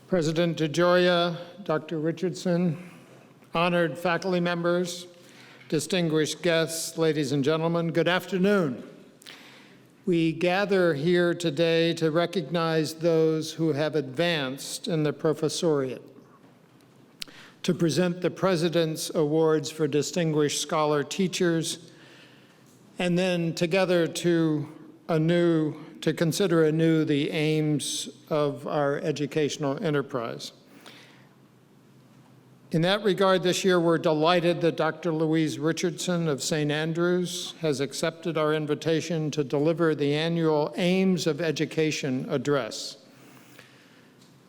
President DeGioia, Dr. Richardson, honored faculty members, distinguished guests, ladies and gentlemen, good afternoon. We gather here today to recognize those who have advanced in the professoriate, to present the President's Awards for Distinguished Scholar Teachers, and then together to consider anew the aims of our educational enterprise. In that regard, this year we're delighted that Dr. Louise Richardson of St. Andrews has accepted our invitation to deliver the annual Aims of Education address.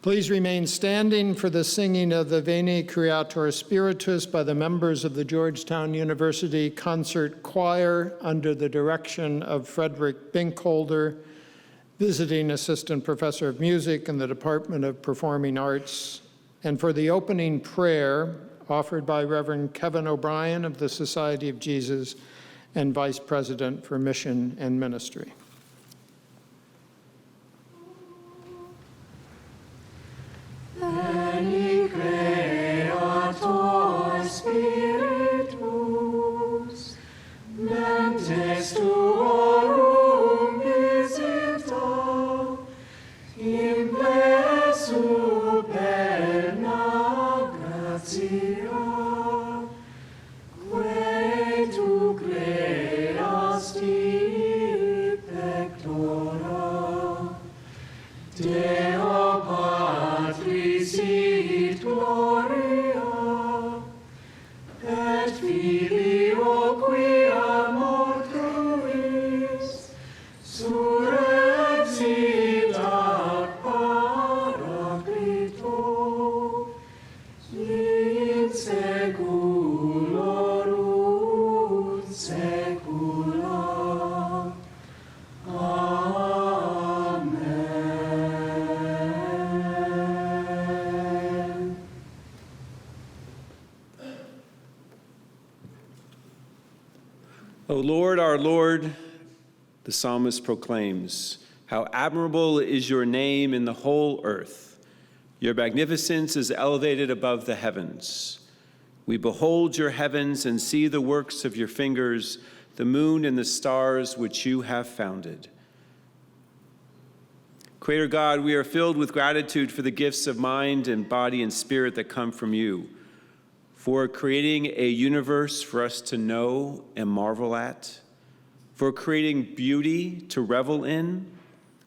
Please remain standing for the singing of the Veni Creator Spiritus by the members of the Georgetown University Concert Choir under the direction of Frederick Binkholder, visiting assistant professor of music in the Department of Performing Arts, and for the opening prayer offered by Reverend Kevin O'Brien of the Society of Jesus and Vice President for Mission and Ministry. Veni Creator Spiritus, mentes tuorum visita, imple superna gratia, quae tu creasti pectora, Deo Patris sit gloria, et Filio qui amor tuis, surrexit ad Paraclito, in seculorum saecula. Amen. O Lord, our Lord, the psalmist proclaims, how admirable is your name in the whole earth. Your magnificence is elevated above the heavens. We behold your heavens and see the works of your fingers, the moon and the stars which you have founded. Creator God, we are filled with gratitude for the gifts of mind and body and spirit that come from you, for creating a universe for us to know and marvel at, for creating beauty to revel in,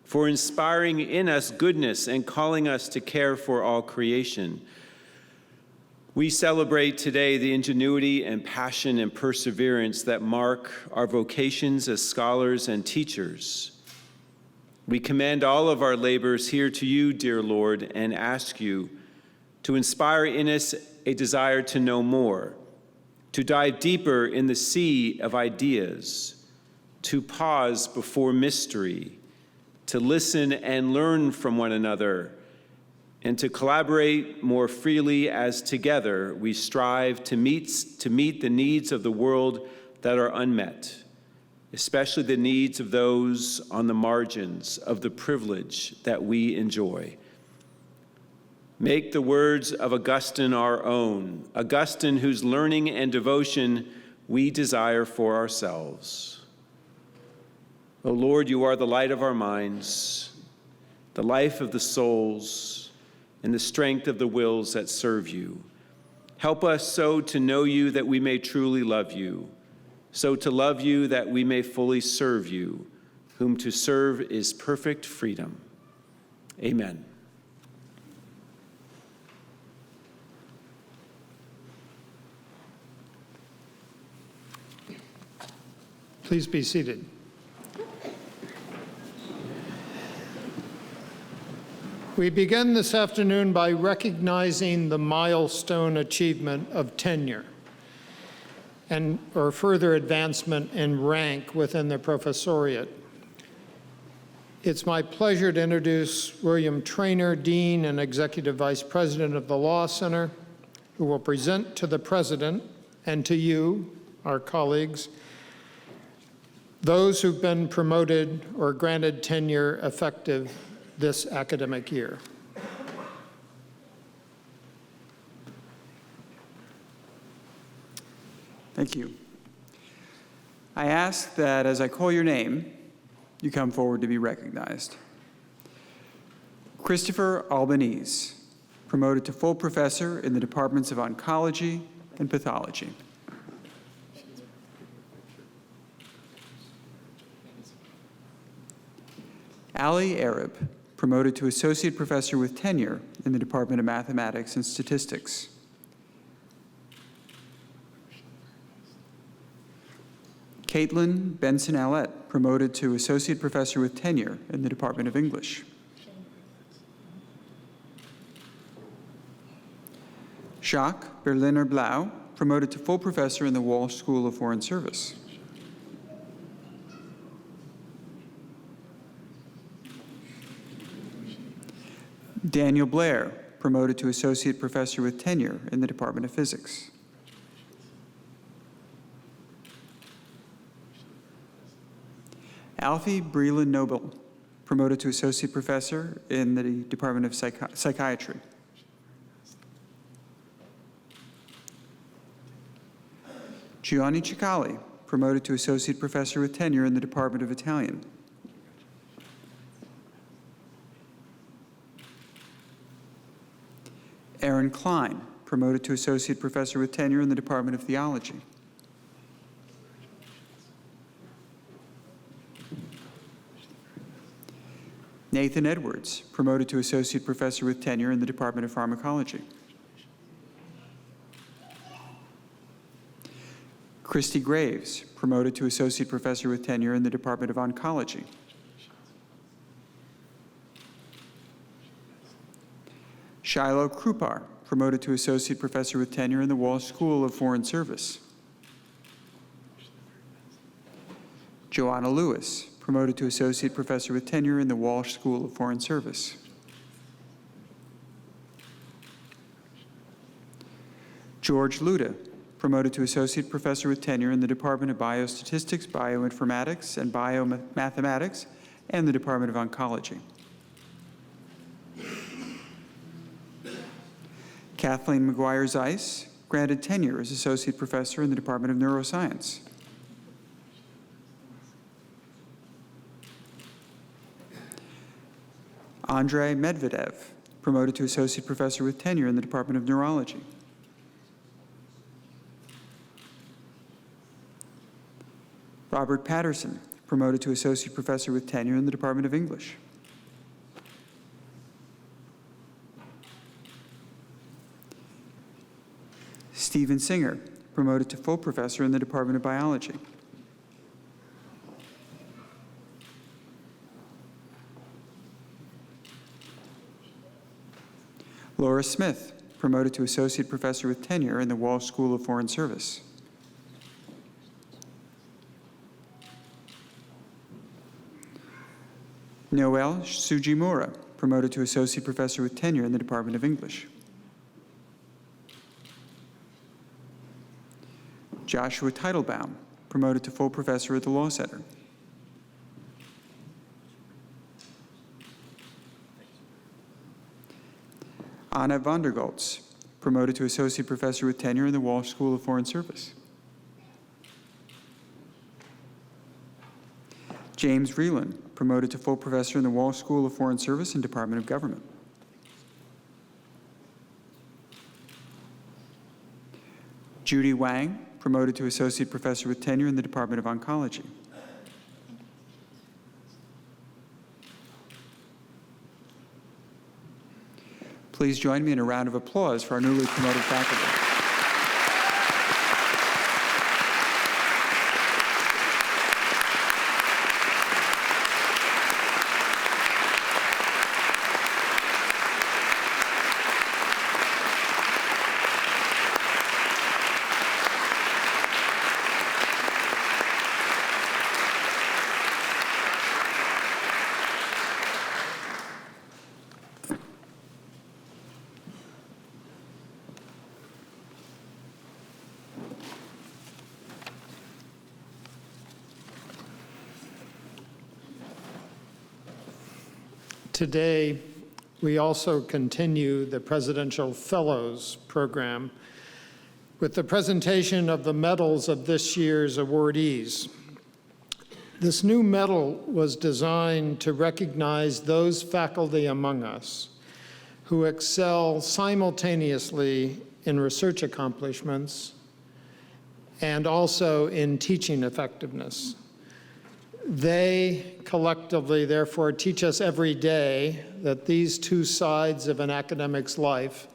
for inspiring in us goodness and calling us to care for all creation. We celebrate today the ingenuity and passion and perseverance that mark our vocations as scholars and teachers. We commend all of our labors here to you, dear Lord, and ask you to inspire in us a desire to know more, to dive deeper in the sea of ideas, to pause before mystery, to listen and learn from one another, and to collaborate more freely as together we strive to meet the needs of the world that are unmet, especially the needs of those on the margins of the privilege that we enjoy. Make the words of Augustine our own, Augustine whose learning and devotion we desire for ourselves. O Lord, you are the light of our minds, the life of the souls, and the strength of the wills that serve you. Help us so to know you that we may truly love you, so to love you that we may fully serve you, whom to serve is perfect freedom. Amen. Please be seated. We begin this afternoon by recognizing the milestone achievement of tenure or further advancement in rank within the professoriate. It's my pleasure to introduce William Traynor, Dean and Executive Vice President of the Law Center, who will present to the President and to you, our colleagues, those who've been promoted or granted tenure effective this academic year. Thank you. I ask that as I call your name, you come forward to be recognized. Christopher Albanese, promoted to full professor in the departments of oncology and pathology. Ali Arab, promoted to associate professor with tenure in the Department of Mathematics and Statistics. Caitlin Benson-Allett, promoted to associate professor with tenure in the Department of English. Jacques Berliner Blau, promoted to full professor in the Walsh School of Foreign Service. Daniel Blair, promoted to associate professor with tenure in the Department of Physics. Alfie Breland Noble, promoted to associate professor in the Department of Psychiatry. Gianni Cicali, promoted to associate professor with tenure in the Department of Italian. Aaron Klein, promoted to associate professor with tenure in the Department of Theology. Nathan Edwards, promoted to associate professor with tenure in the Department of Pharmacology. Christy Graves, promoted to associate professor with tenure in the Department of Oncology. Shiloh Krupar, promoted to associate professor with tenure in the Walsh School of Foreign Service. Joanna Lewis, promoted to associate professor with tenure in the Walsh School of Foreign Service. George Luda, promoted to associate professor with tenure in the Department of Biostatistics, Bioinformatics, and Biomathematics, and the Department of Oncology. Kathleen McGuire Zeiss, granted tenure as associate professor in the Department of Neuroscience. Andrei Medvedev, promoted to associate professor with tenure in the Department of Neurology. Robert Patterson, promoted to associate professor with tenure in the Department of English. Stephen Singer, promoted to full professor in the Department of Biology. Laura Smith, promoted to associate professor with tenure in the Walsh School of Foreign Service. Noel Sujimura, promoted to associate professor with tenure in the Department of English. Joshua Teitelbaum, promoted to full professor at the Law Center. Anna Vandergoltz, promoted to associate professor with tenure in the Walsh School of Foreign Service. James Vreeland, promoted to full professor in the Walsh School of Foreign Service and Department of Government. Judy Wang, promoted to associate professor with tenure in the Department of Oncology. Please join me in a round of applause for our newly promoted faculty. today, we also continue the Presidential Fellows Program with the presentation of the medals of this year's awardees. This new medal was designed to recognize those faculty among us who excel simultaneously in research accomplishments and also in teaching effectiveness. They collectively, therefore, teach us every day that these two sides of an academic's life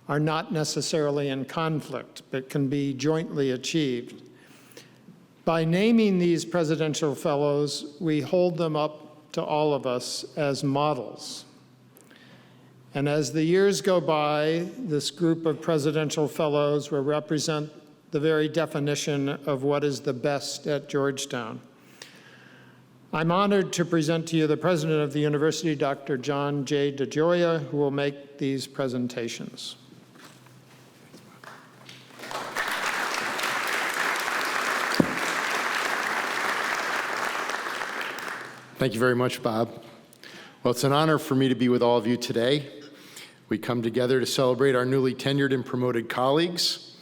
are not necessarily in conflict, but can be jointly achieved. By naming these presidential fellows, we hold them up to all of us as models. And as the years go by, this group of presidential fellows will represent the very definition of what is the best at Georgetown. I'm honored to present to you the president of the university, Dr. John J. DeGioia, who will make these presentations. Thank you very much, Bob. Well, it's an honor for me to be with all of you today. We come together to celebrate our newly tenured and promoted colleagues,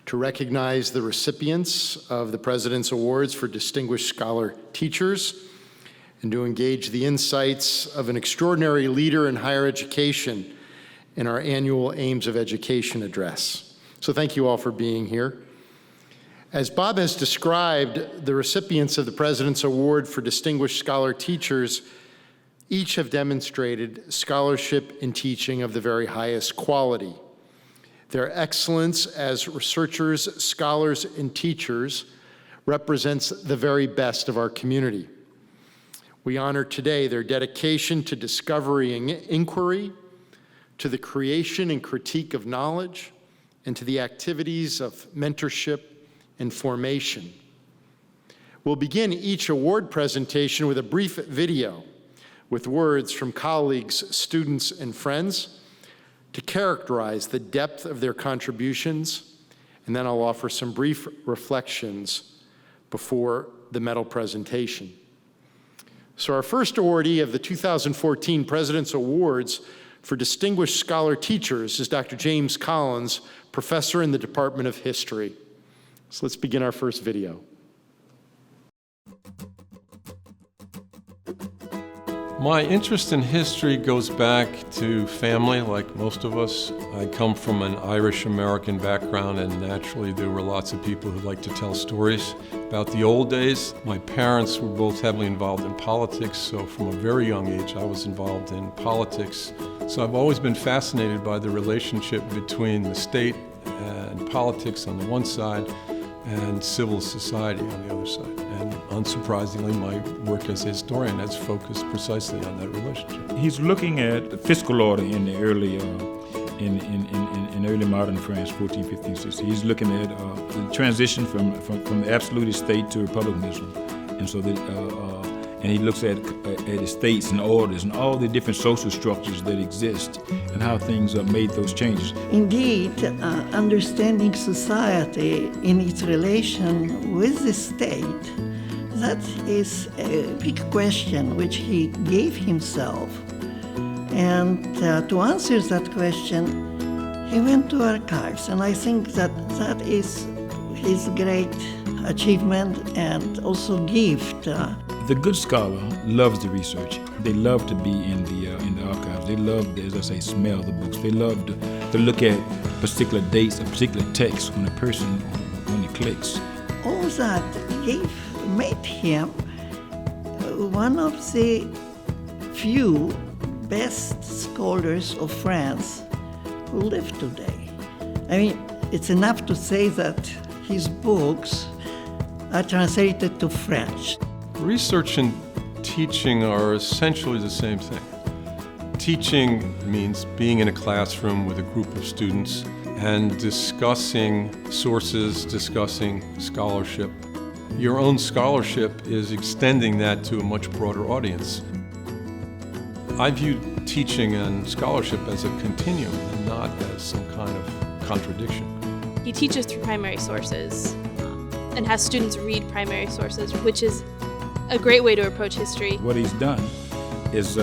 to recognize the recipients of the President's Awards for Distinguished Scholar Teachers, and to engage the insights of an extraordinary leader in higher education in our annual Aims of Education address. So thank you all for being here. As Bob has described, the recipients of the President's Award for Distinguished Scholar Teachers each have demonstrated scholarship in teaching of the very highest quality. Their excellence as researchers, scholars, and teachers represents the very best of our community. We honor today their dedication to discovery and inquiry, to the creation and critique of knowledge, and to the activities of mentorship and formation. We'll begin each award presentation with a brief video with words from colleagues, students, and friends to characterize the depth of their contributions, and then I'll offer some brief reflections before the medal presentation. So our first awardee of the 2014 President's Awards for Distinguished Scholar Teachers is Dr. James Collins, professor in the Department of History. So let's begin our first video. My interest in history goes back to family, like most of us. I come from an Irish-American background, and naturally there were lots of people who like to tell stories about the old days. My parents were both heavily involved in politics, so from a very young age I was involved in politics. So I've always been fascinated by the relationship between the state and politics on the one side and civil society on the other side. And unsurprisingly, my work as a historian has focused precisely on that relationship. He's looking at the fiscal order in the early, in early modern France, 14, 15, 16. He's looking at the transition from the absolute state to republicanism, and so that. And he looks at estates and orders and all the different social structures that exist and how things made those changes. Indeed, understanding society in its relation with the state, that is a big question which he gave himself. And to answer that question, he went to archives. And I think that that is his great achievement and also gift. The good scholar loves the research. They love to be in the archives. They love, as I say, smell the books. They love to look at particular dates, a particular text when when it clicks. All that made him one of the few best scholars of France who live today. I mean, it's enough to say that his books are translated to French. Research and teaching are essentially the same thing. Teaching means being in a classroom with a group of students and discussing sources, discussing scholarship. Your own scholarship is extending that to a much broader audience. I view teaching and scholarship as a continuum and not as some kind of contradiction. He teaches through primary sources and has students read primary sources, which is a great way to approach history. What he's done is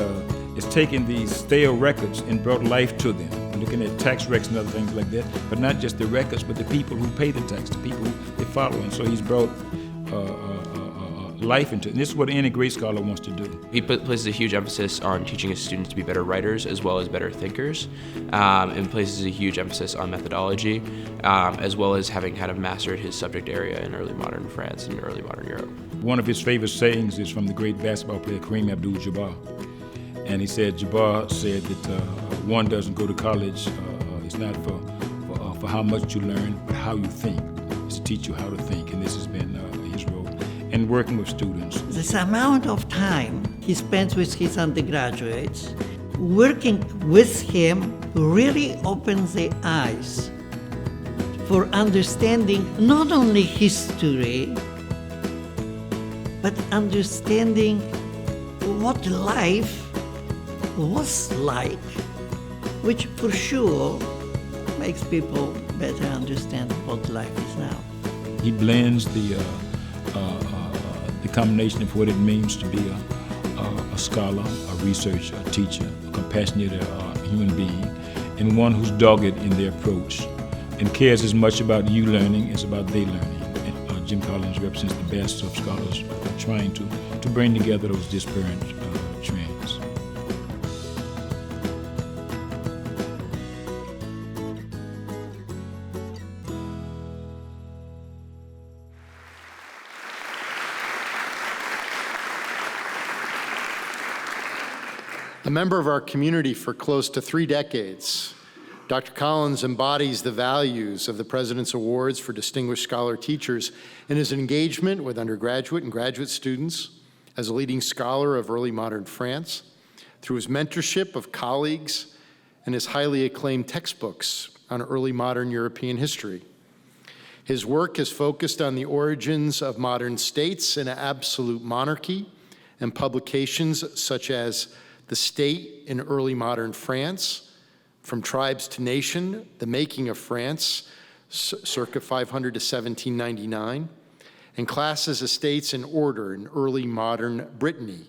is taking these stale records and brought life to them, looking at tax records and other things like that, but not just the records, but the people who pay the tax, the people who they follow. And so he's brought life into it. And this is what any great scholar wants to do. He places a huge emphasis on teaching his students to be better writers as well as better thinkers, and places a huge emphasis on methodology, as well as having kind of mastered his subject area in early modern France and early modern Europe. One of his favorite sayings is from the great basketball player Kareem Abdul-Jabbar. And he said, Jabbar said that one doesn't go to college, it's not for how much you learn, but how you think. It's to teach you how to think, and this has been his role. And working with students. This amount of time he spends with his undergraduates, working with him really opens their eyes for understanding not only history, but understanding what life was like, which for sure makes people better understand what life is now. He blends the combination of what it means to be a scholar, a researcher, a teacher, a compassionate human being, and one who's dogged in their approach and cares as much about you learning as about they learning. And, Jim Collins represents the best of scholars trying to bring together those disparate trends. A member of our community for close to 3 decades, Dr. Collins embodies the values of the President's Awards for Distinguished Scholar Teachers in his engagement with undergraduate and graduate students as a leading scholar of early modern France, through his mentorship of colleagues and his highly acclaimed textbooks on early modern European history. His work is focused on the origins of modern states and absolute monarchy, and publications such as The State in Early Modern France, From Tribes to Nation, The Making of France, circa 500 to 1799, and Classes, Estates, and Order in Early Modern Brittany,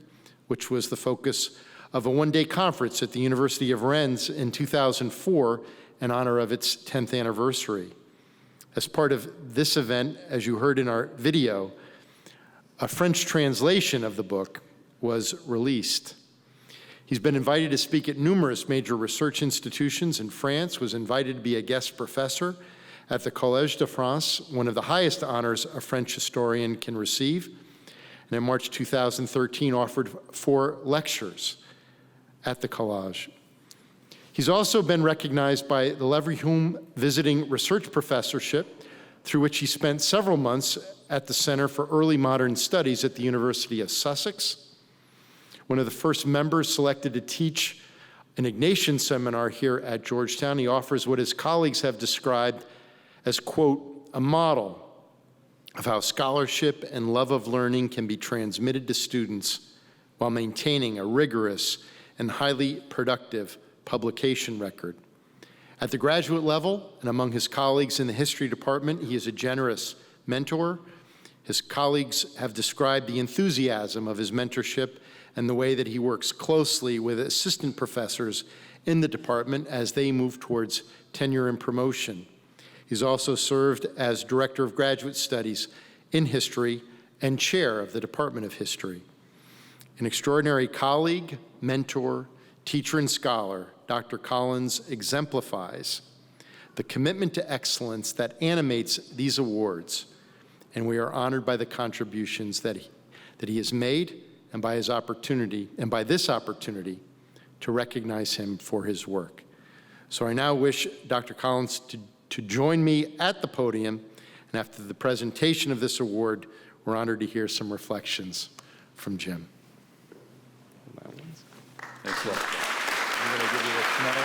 which was the focus of a one-day conference at the University of Rennes in 2004 in honor of its 10th anniversary. As part of this event, as you heard in our video, a French translation of the book was released. He's been invited to speak at numerous major research institutions in France, was invited to be a guest professor at the Collège de France, one of the highest honors a French historian can receive, and in March 2013 offered 4 lectures at the Collège. He's also been recognized by the Leverhulme Visiting Research Professorship, through which he spent several months at the Center for Early Modern Studies at the University of Sussex. One of the first members selected to teach an Ignatian seminar here at Georgetown. He offers what his colleagues have described as, quote, a model of how scholarship and love of learning can be transmitted to students while maintaining a rigorous and highly productive publication record. At the graduate level and among his colleagues in the history department, he is a generous mentor. His colleagues have described the enthusiasm of his mentorship and the way that he works closely with assistant professors in the department as they move towards tenure and promotion. He's also served as Director of Graduate Studies in History and Chair of the Department of History. An extraordinary colleague, mentor, teacher, and scholar, Dr. Collins exemplifies the commitment to excellence that animates these awards, and we are honored by the contributions that he has made and by this opportunity to recognize him for his work. So I now wish Dr. Collins to join me at the podium, and after the presentation of this award, we're honored to hear some reflections from Jim. Thanks a lot. I'm going to give you this medal.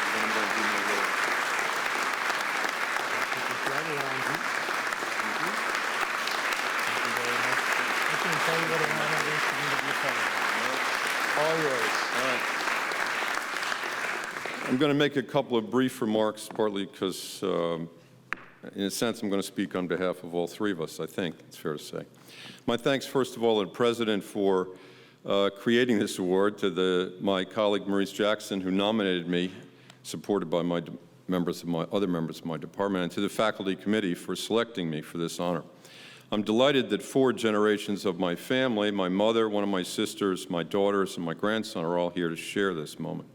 I'm going to do my little... Put this right around you. Thank you. Thank you very much. I can tell you what an honor it is for me to be part of it. All yours. All right. I'm going to make a couple of brief remarks, partly because, in a sense, I'm going to speak on behalf of all 3 of us, I think it's fair to say. My thanks, first of all, to the President for creating this award, to my colleague Maurice Jackson, who nominated me, supported by other members of my department, and to the faculty committee for selecting me for this honor. I'm delighted that 4 generations of my family, my mother, one of my sisters, my daughters, and my grandson are all here to share this moment.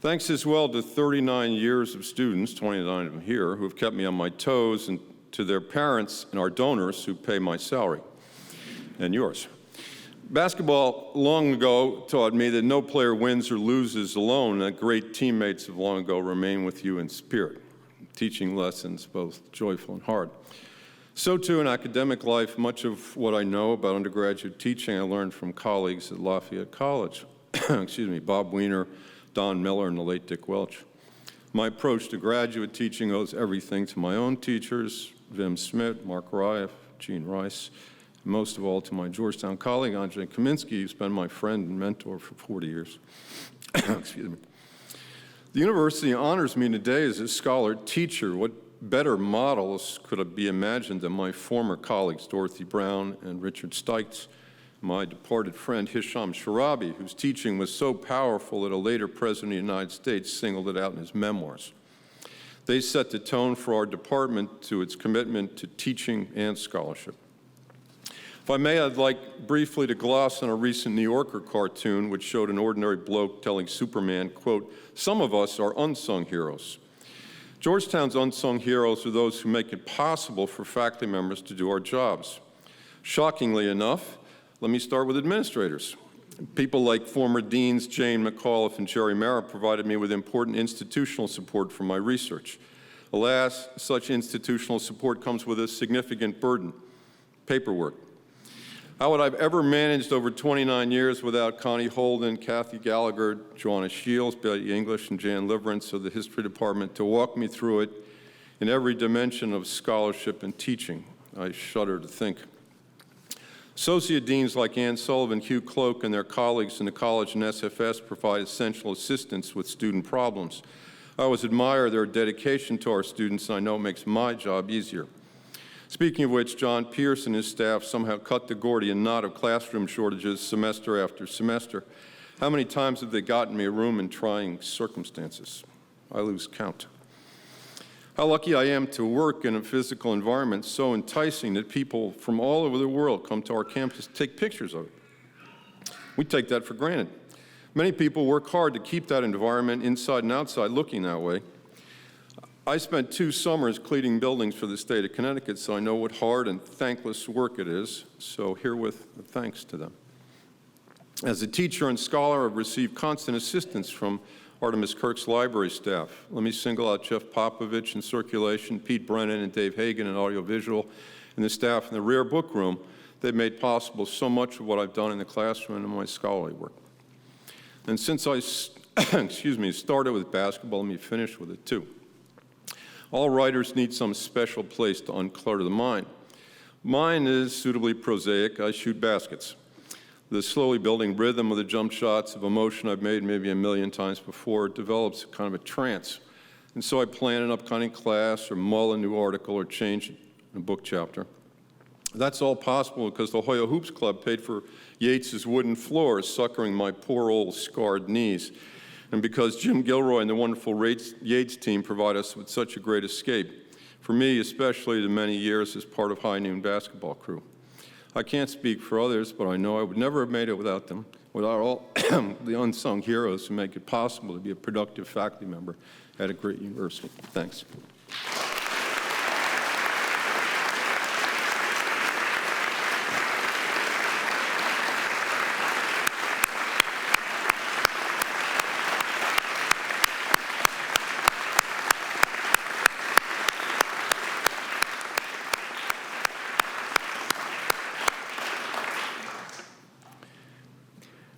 Thanks as well to 39 years of students, 29 of them here, who have kept me on my toes, and to their parents and our donors who pay my salary and yours. Basketball long ago taught me that no player wins or loses alone, and that great teammates of long ago remain with you in spirit, teaching lessons both joyful and hard. So too in academic life, much of what I know about undergraduate teaching I learned from colleagues at Lafayette College. Excuse me, Bob Weiner, Don Miller, and the late Dick Welch. My approach to graduate teaching owes everything to my own teachers, Vim Smith, Mark Ryeff, Gene Rice, and most of all to my Georgetown colleague, Andrzej Kaminsky, who's been my friend and mentor for 40 years. Excuse me. The university honors me today as a scholar teacher. What better models could be imagined than my former colleagues, Dorothy Brown and Richard Stites, my departed friend Hisham Sharabi, whose teaching was so powerful that a later president of the United States singled it out in his memoirs. They set the tone for our department to its commitment to teaching and scholarship. If I may, I'd like briefly to gloss on a recent New Yorker cartoon which showed an ordinary bloke telling Superman, quote, "Some of us are unsung heroes." Georgetown's unsung heroes are those who make it possible for faculty members to do our jobs. Shockingly enough, let me start with administrators. People like former deans Jane McAuliffe and Jerry Mara provided me with important institutional support for my research. Alas, such institutional support comes with a significant burden: paperwork. How would I have ever managed over 29 years without Connie Holden, Kathy Gallagher, Joanna Shields, Betty English, and Jan Liverance of the History Department to walk me through it in every dimension of scholarship and teaching? I shudder to think. Associate deans like Ann Sullivan, Hugh Cloak, and their colleagues in the college and SFS provide essential assistance with student problems. I always admire their dedication to our students, and I know it makes my job easier. Speaking of which, John Pierce and his staff somehow cut the Gordian knot of classroom shortages semester after semester. How many times have they gotten me a room in trying circumstances? I lose count. How lucky I am to work in a physical environment so enticing that people from all over the world come to our campus to take pictures of it. We take that for granted. Many people work hard to keep that environment inside and outside looking that way. I spent 2 summers cleaning buildings for the state of Connecticut, so I know what hard and thankless work it is, so herewith thanks to them. As a teacher and scholar, I've received constant assistance from Artemis Kirk's library staff. Let me single out Jeff Popovich in circulation, Pete Brennan and Dave Hagan in audiovisual, and the staff in the rare book room. They've made possible so much of what I've done in the classroom and in my scholarly work. And since I started with basketball, let me finish with it too. All writers need some special place to unclutter the mind. Mine is suitably prosaic. I shoot baskets. The slowly building rhythm of the jump shots of emotion I've made maybe a million times before develops kind of a trance. And so I plan an upcoming class or mull a new article or change a book chapter. That's all possible because the Hoya Hoops Club paid for Yates's wooden floors, succouring my poor old scarred knees. And because Jim Gilroy and the wonderful Yates team provide us with such a great escape, for me, especially the many years as part of High Noon basketball crew. I can't speak for others, but I know I would never have made it without them, without all the unsung heroes who make it possible to be a productive faculty member at a great university. Thanks.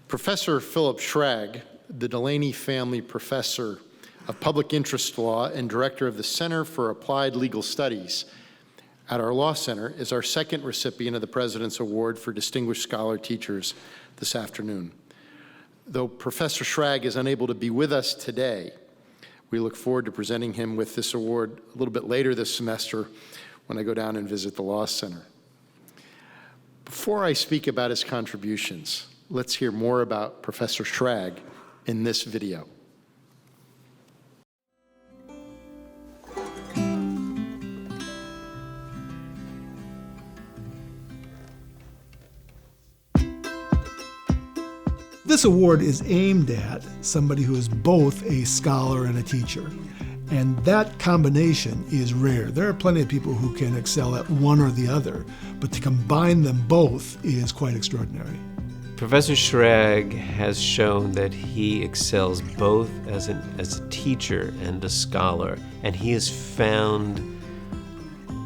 Professor Philip Schrag, the Delaney Family Professor of Public Interest Law and Director of the Center for Applied Legal Studies at our Law Center, is our second recipient of the President's Award for Distinguished Scholar Teachers this afternoon. Though Professor Schrag is unable to be with us today, we look forward to presenting him with this award a little bit later this semester when I go down and visit the Law Center. Before I speak about his contributions, let's hear more about Professor Schrag in this video. This award is aimed at somebody who is both a scholar and a teacher. And that combination is rare. There are plenty of people who can excel at one or the other, but to combine them both is quite extraordinary. Professor Schrag has shown that he excels both as a teacher and a scholar, and he has found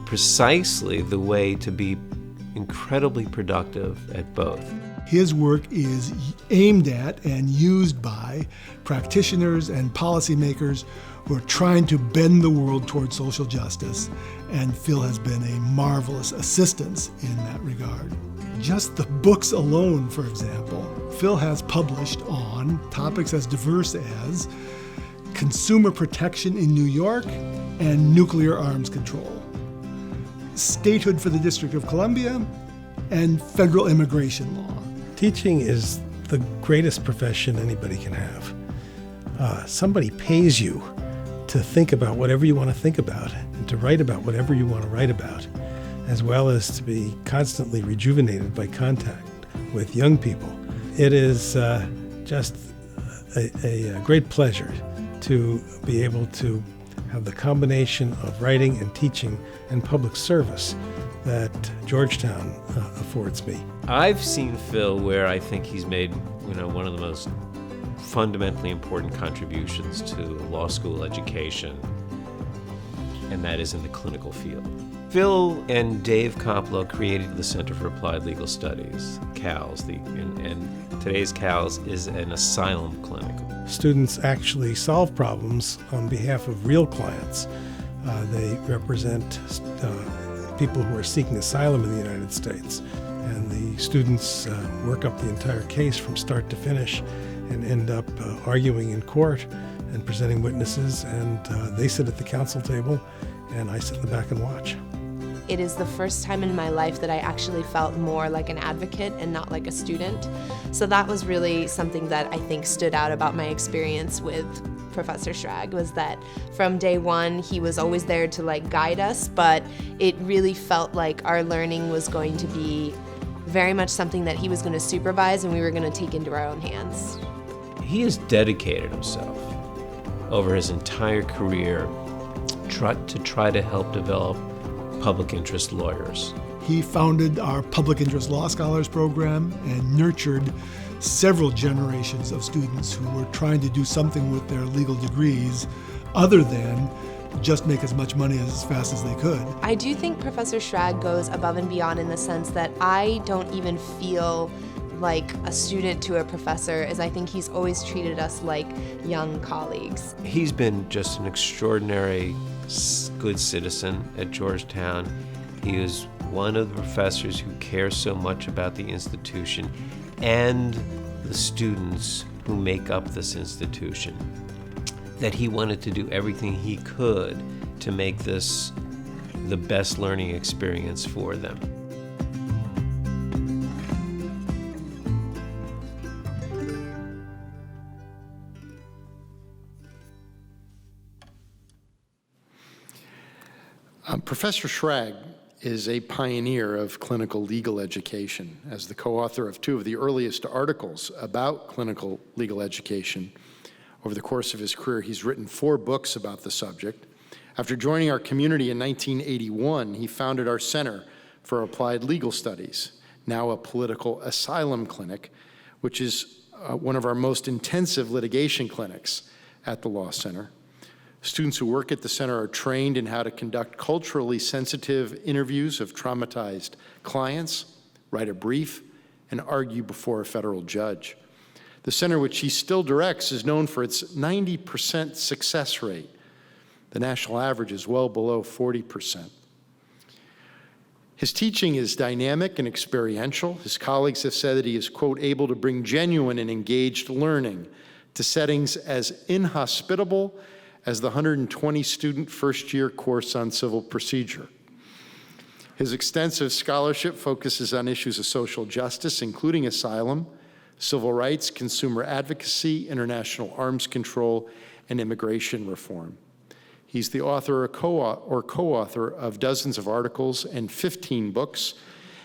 precisely the way to be incredibly productive at both. His work is aimed at and used by practitioners and policymakers who are trying to bend the world toward social justice, and Phil has been a marvelous assistance in that regard. Just the books alone, for example, Phil has published on topics as diverse as consumer protection in New York and nuclear arms control, statehood for the District of Columbia, and federal immigration law. Teaching is the greatest profession anybody can have. Somebody pays you to think about whatever you want to think about and to write about whatever you want to write about, as well as to be constantly rejuvenated by contact with young people. It is just a great pleasure to be able to have the combination of writing and teaching and public service that Georgetown affords me. I've seen Phil where I think he's made, one of the most fundamentally important contributions to law school education, and that is in the clinical field. Phil and Dave Koplow created the Center for Applied Legal Studies, CALS, and today's CALS is an asylum clinic. Students actually solve problems on behalf of real clients. They represent people who are seeking asylum in the United States. And the students work up the entire case from start to finish and end up arguing in court and presenting witnesses. And they sit at the counsel table, and I sit in the back and watch. It is the first time in my life that I actually felt more like an advocate and not like a student. So that was really something that I think stood out about my experience with Professor Schrag, was that from day one he was always there to guide us, but it really felt like our learning was going to be very much something that he was going to supervise and we were going to take into our own hands. He has dedicated himself over his entire career to try to help develop public interest lawyers. He founded our Public Interest Law Scholars program and nurtured several generations of students who were trying to do something with their legal degrees other than just make as much money as fast as they could. I do think Professor Schrag goes above and beyond in the sense that I don't even feel like a student to a professor, as I think he's always treated us like young colleagues. He's been just an extraordinary good citizen at Georgetown. He is one of the professors who cares so much about the institution and the students who make up this institution, that he wanted to do everything he could to make this the best learning experience for them. Professor Schrag is a pioneer of clinical legal education. As the co-author of two of the earliest articles about clinical legal education, over the course of his career, he's written 4 books about the subject. After joining our community in 1981, he founded our Center for Applied Legal Studies, now a political asylum clinic, which is one of our most intensive litigation clinics at the Law Center. Students who work at the center are trained in how to conduct culturally sensitive interviews of traumatized clients, write a brief, and argue before a federal judge. The center, which he still directs, is known for its 90% success rate. The national average is well below 40%. His teaching is dynamic and experiential. His colleagues have said that he is, quote, able to bring genuine and engaged learning to settings as inhospitable as the 120-student first-year course on civil procedure. His extensive scholarship focuses on issues of social justice, including asylum, civil rights, consumer advocacy, international arms control, and immigration reform. He's the author or co-author of dozens of articles and 15 books,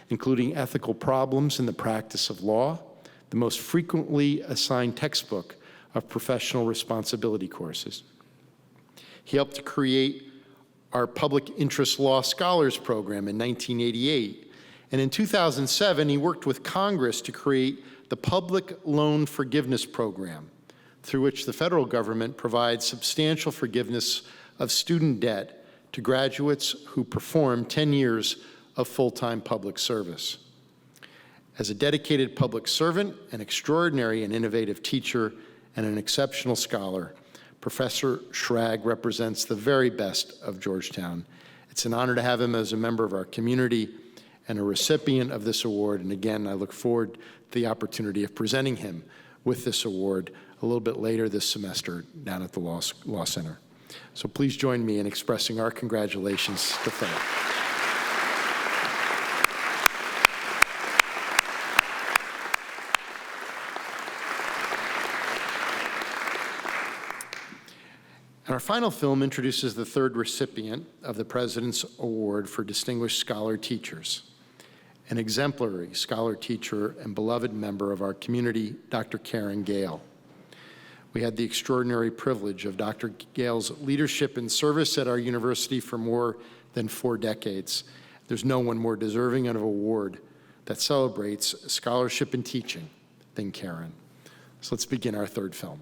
including Ethical Problems in the Practice of Law, the most frequently assigned textbook of professional responsibility courses. He helped to create our Public Interest Law Scholars Program in 1988. And in 2007, he worked with Congress to create the Public Loan Forgiveness Program, through which the federal government provides substantial forgiveness of student debt to graduates who perform 10 years of full-time public service. As a dedicated public servant, an extraordinary and innovative teacher, and an exceptional scholar, Professor Schrag represents the very best of Georgetown. It's an honor to have him as a member of our community and a recipient of this award. And again, I look forward to the opportunity of presenting him with this award a little bit later this semester down at the Law Center. So please join me in expressing our congratulations to Fred. And our final film introduces the third recipient of the President's Award for Distinguished Scholar Teachers, an exemplary scholar teacher and beloved member of our community, Dr. Karen Gale. We had the extraordinary privilege of Dr. Gale's leadership and service at our university for more than 4 decades. There's no one more deserving of an award that celebrates scholarship and teaching than Karen. So let's begin our third film.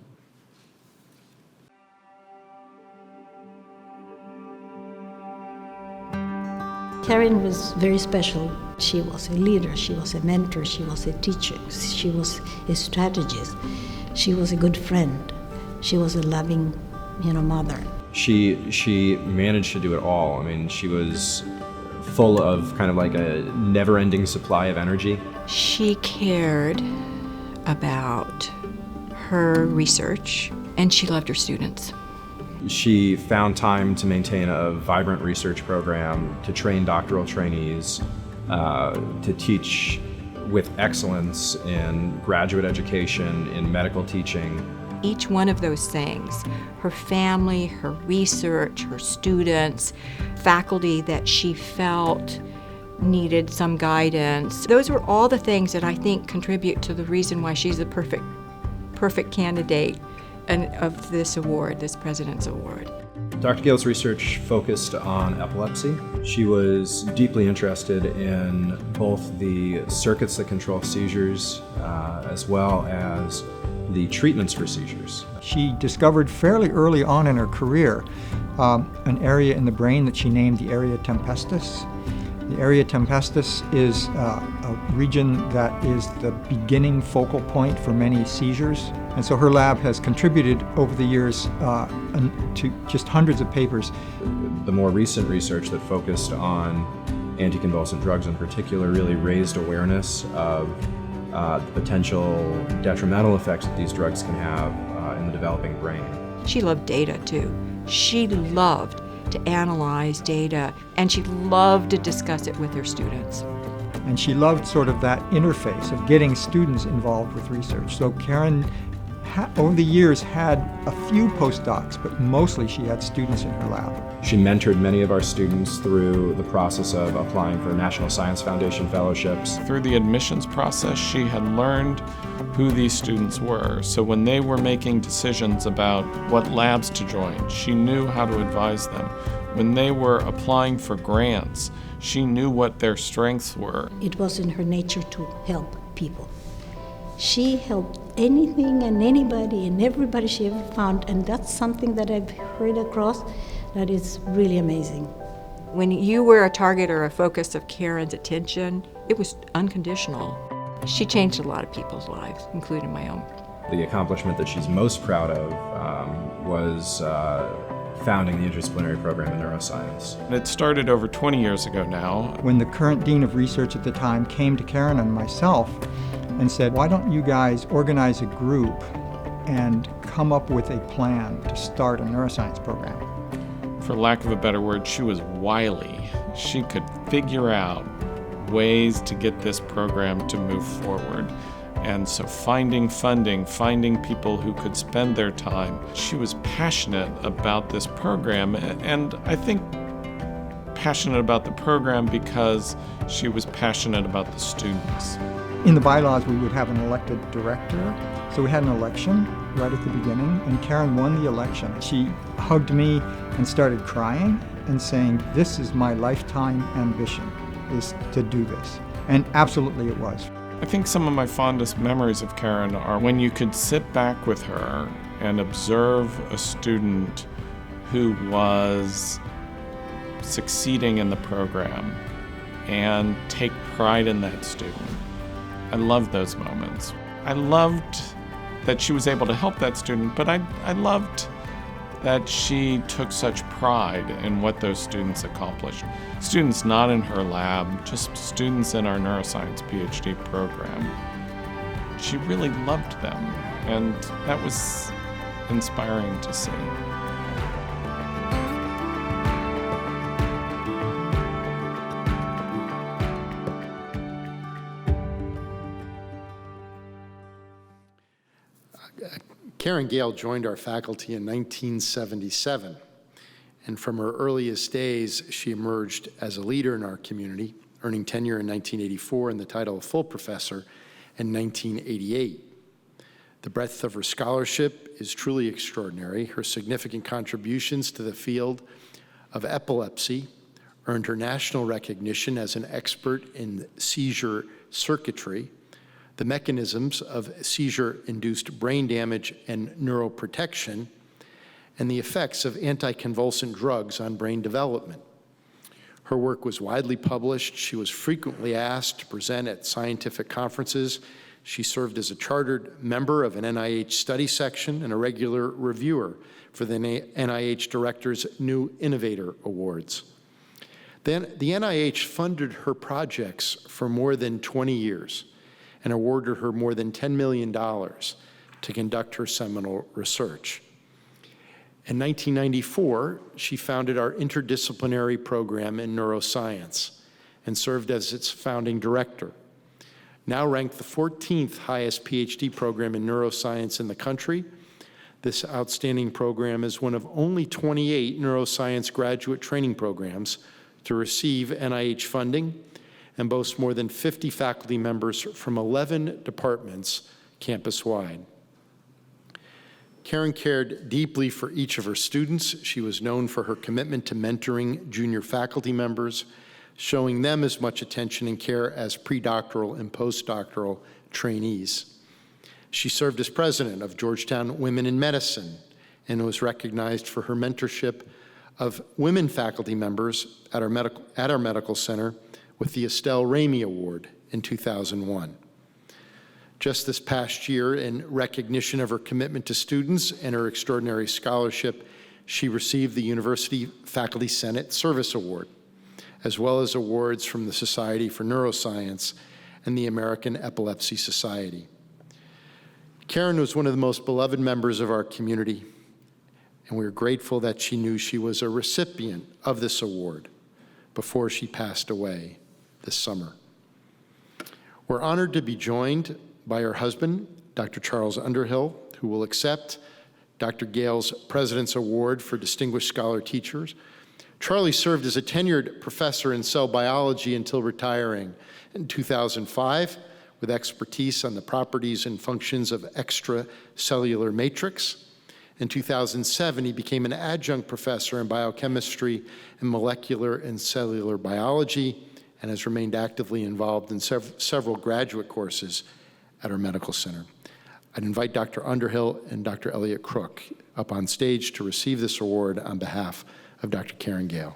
Karen was very special. She was a leader, she was a mentor, she was a teacher, she was a strategist, she was a good friend, she was a loving, mother. She managed to do it all. I mean, she was full of kind of like a never-ending supply of energy. She cared about her research, and she loved her students. She found time to maintain a vibrant research program, to train doctoral trainees, to teach with excellence in graduate education, in medical teaching. Each one of those things, her family, her research, her students, faculty that she felt needed some guidance, those were all the things that I think contribute to the reason why she's the perfect candidate of this award, this President's Award. Dr. Gale's research focused on epilepsy. She was deeply interested in both the circuits that control seizures as well as the treatments for seizures. She discovered fairly early on in her career an area in the brain that she named the area tempestus. The area tempestus is a region that is the beginning focal point for many seizures. And so her lab has contributed over the years to just hundreds of papers. The more recent research that focused on anticonvulsant drugs in particular really raised awareness of the potential detrimental effects that these drugs can have in the developing brain. She loved data too. She loved to analyze data, and she loved to discuss it with her students. And she loved sort of that interface of getting students involved with research. So Karen, over the years, had a few postdocs, but mostly she had students in her lab. She mentored many of our students through the process of applying for National Science Foundation fellowships. Through the admissions process, she had learned who these students were. So when they were making decisions about what labs to join, she knew how to advise them. When they were applying for grants, she knew what their strengths were. It was in her nature to help people. She helped anything and anybody and everybody she ever found, and that's something that I've heard across that is really amazing. When you were a target or a focus of Karen's attention, it was unconditional. She changed a lot of people's lives, including my own. The accomplishment that she's most proud of was founding the interdisciplinary program in neuroscience. It started over 20 years ago now. When the current dean of research at the time came to Karen and myself and said, why don't you guys organize a group and come up with a plan to start a neuroscience program? For lack of a better word, she was wily. She could figure out ways to get this program to move forward. And so finding funding, finding people who could spend their time. She was passionate about this program, and I think passionate about the program because she was passionate about the students. In the bylaws, we would have an elected director. So we had an election right at the beginning, and Karen won the election. She hugged me and started crying and saying, "This is my lifetime ambition, is to do this." And absolutely it was. I think some of my fondest memories of Karen are when you could sit back with her and observe a student who was succeeding in the program and take pride in that student. I loved those moments. I loved that she was able to help that student, but I loved that she took such pride in what those students accomplished. Students not in her lab, just students in our neuroscience PhD program. She really loved them, and that was inspiring to see. Karen Gale joined our faculty in 1977, and from her earliest days, she emerged as a leader in our community, earning tenure in 1984 and the title of full professor in 1988. The breadth of her scholarship is truly extraordinary. Her significant contributions to the field of epilepsy earned her national recognition as an expert in seizure circuitry, the mechanisms of seizure-induced brain damage and neuroprotection, and the effects of anticonvulsant drugs on brain development. Her work was widely published. She was frequently asked to present at scientific conferences. She served as a chartered member of an NIH study section and a regular reviewer for the NIH Director's New Innovator Awards. Then the NIH funded her projects for more than 20 years and awarded her more than $10 million to conduct her seminal research. In 1994, she founded our interdisciplinary program in neuroscience and served as its founding director. Now ranked the 14th highest PhD program in neuroscience in the country, this outstanding program is one of only 28 neuroscience graduate training programs to receive NIH funding and boasts more than 50 faculty members from 11 departments campus-wide. Karen cared deeply for each of her students. She was known for her commitment to mentoring junior faculty members, showing them as much attention and care as predoctoral and postdoctoral trainees. She served as president of Georgetown Women in Medicine and was recognized for her mentorship of women faculty members at our medical center with the Estelle Ramey Award in 2001. Just this past year, in recognition of her commitment to students and her extraordinary scholarship, she received the University Faculty Senate Service Award, as well as awards from the Society for Neuroscience and the American Epilepsy Society. Karen was one of the most beloved members of our community, and we are grateful that she knew she was a recipient of this award before she passed away this summer. We're honored to be joined by her husband, Dr. Charles Underhill, who will accept Dr. Gale's President's Award for Distinguished Scholar Teachers. Charlie served as a tenured professor in cell biology until retiring in 2005 with expertise on the properties and functions of extracellular matrix. In 2007, he became an adjunct professor in biochemistry and molecular and cellular biology and has remained actively involved in several graduate courses at our medical center. I'd invite Dr. Underhill and Dr. Elliot Crook up on stage to receive this award on behalf of Dr. Karen Gale.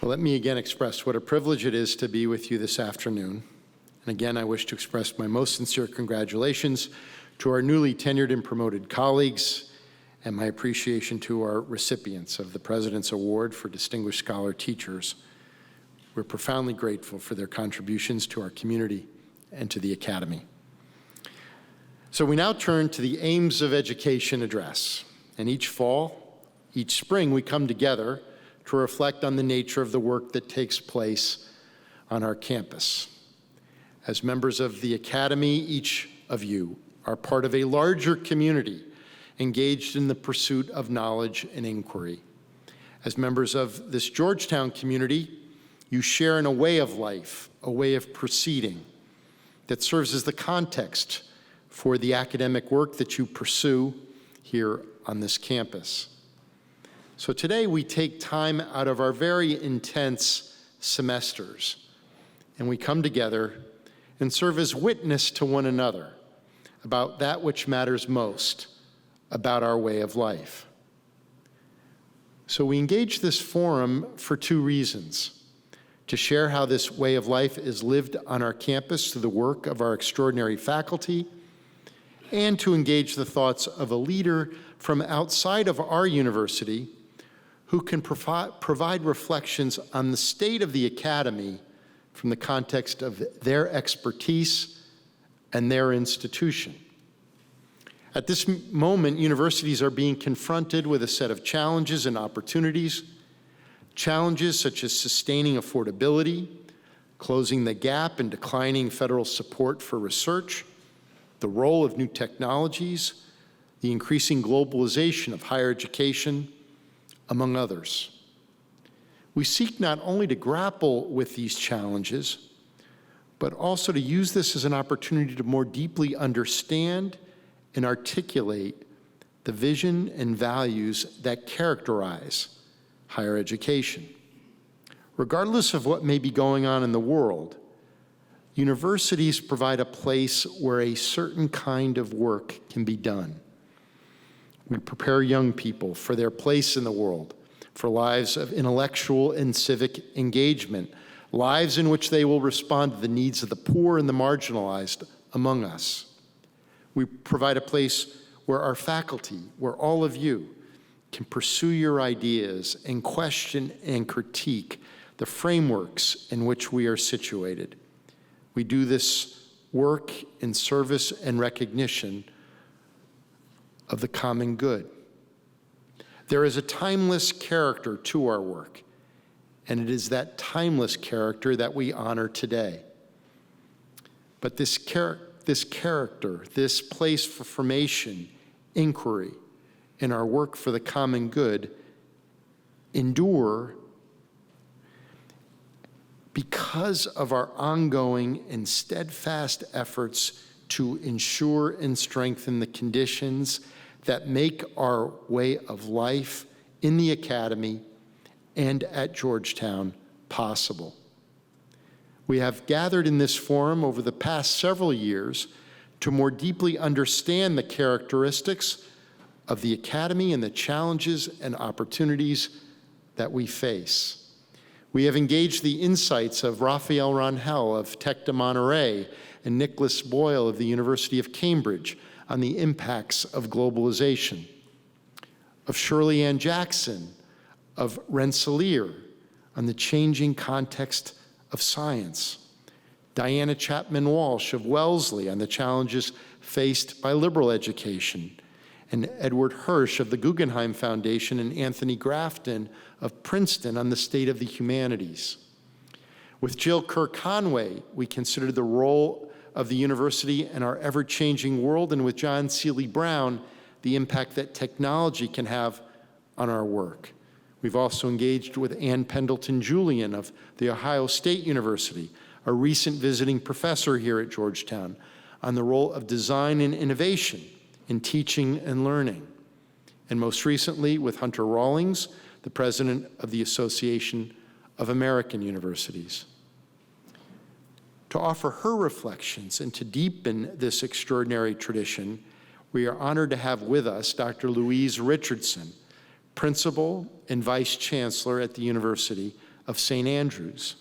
Well, let me again express what a privilege it is to be with you this afternoon. And again, I wish to express my most sincere congratulations to our newly tenured and promoted colleagues, and my appreciation to our recipients of the President's Award for Distinguished Scholar Teachers. We're profoundly grateful for their contributions to our community and to the Academy. So we now turn to the Aims of Education address. And each fall, each spring, we come together to reflect on the nature of the work that takes place on our campus. As members of the Academy, each of you are part of a larger community engaged in the pursuit of knowledge and inquiry. As members of this Georgetown community, you share in a way of life, a way of proceeding that serves as the context for the academic work that you pursue here on this campus. So today we take time out of our very intense semesters and we come together and serve as witness to one another about that which matters most about our way of life. So we engage this forum for two reasons: to share how this way of life is lived on our campus through the work of our extraordinary faculty, and to engage the thoughts of a leader from outside of our university who can provide reflections on the state of the Academy from the context of their expertise and their institution. At this moment, universities are being confronted with a set of challenges and opportunities, challenges such as sustaining affordability, closing the gap and declining federal support for research, the role of new technologies, the increasing globalization of higher education, among others. We seek not only to grapple with these challenges, but also to use this as an opportunity to more deeply understand and articulate the vision and values that characterize higher education. Regardless of what may be going on in the world, universities provide a place where a certain kind of work can be done. We prepare young people for their place in the world, for lives of intellectual and civic engagement, lives in which they will respond to the needs of the poor and the marginalized among us. We provide a place where our faculty, where all of you can pursue your ideas and question and critique the frameworks in which we are situated. We do this work in service and recognition of the common good. There is a timeless character to our work, and it is that timeless character that we honor today. But this character, this place for formation, inquiry, and our work for the common good endure because of our ongoing and steadfast efforts to ensure and strengthen the conditions that make our way of life in the Academy and at Georgetown possible. We have gathered in this forum over the past several years to more deeply understand the characteristics of the Academy and the challenges and opportunities that we face. We have engaged the insights of Raphael Rangel of Tech de Monterey and Nicholas Boyle of the University of Cambridge on the impacts of globalization, of Shirley Ann Jackson of Rensselaer on the changing context of science, Diana Chapman Walsh of Wellesley on the challenges faced by liberal education, and Edward Hirsch of the Guggenheim Foundation and Anthony Grafton of Princeton on the state of the humanities. With Jill Kerr-Conway, we considered the role of the university in our ever-changing world, and with John Seeley Brown, the impact that technology can have on our work. We've also engaged with Ann Pendleton Julian of The Ohio State University, a recent visiting professor here at Georgetown, on the role of design and innovation in teaching and learning. And most recently with Hunter Rawlings, the president of the Association of American Universities. To offer her reflections and to deepen this extraordinary tradition, we are honored to have with us Dr. Louise Richardson, Principal and Vice Chancellor at the University of St. Andrews,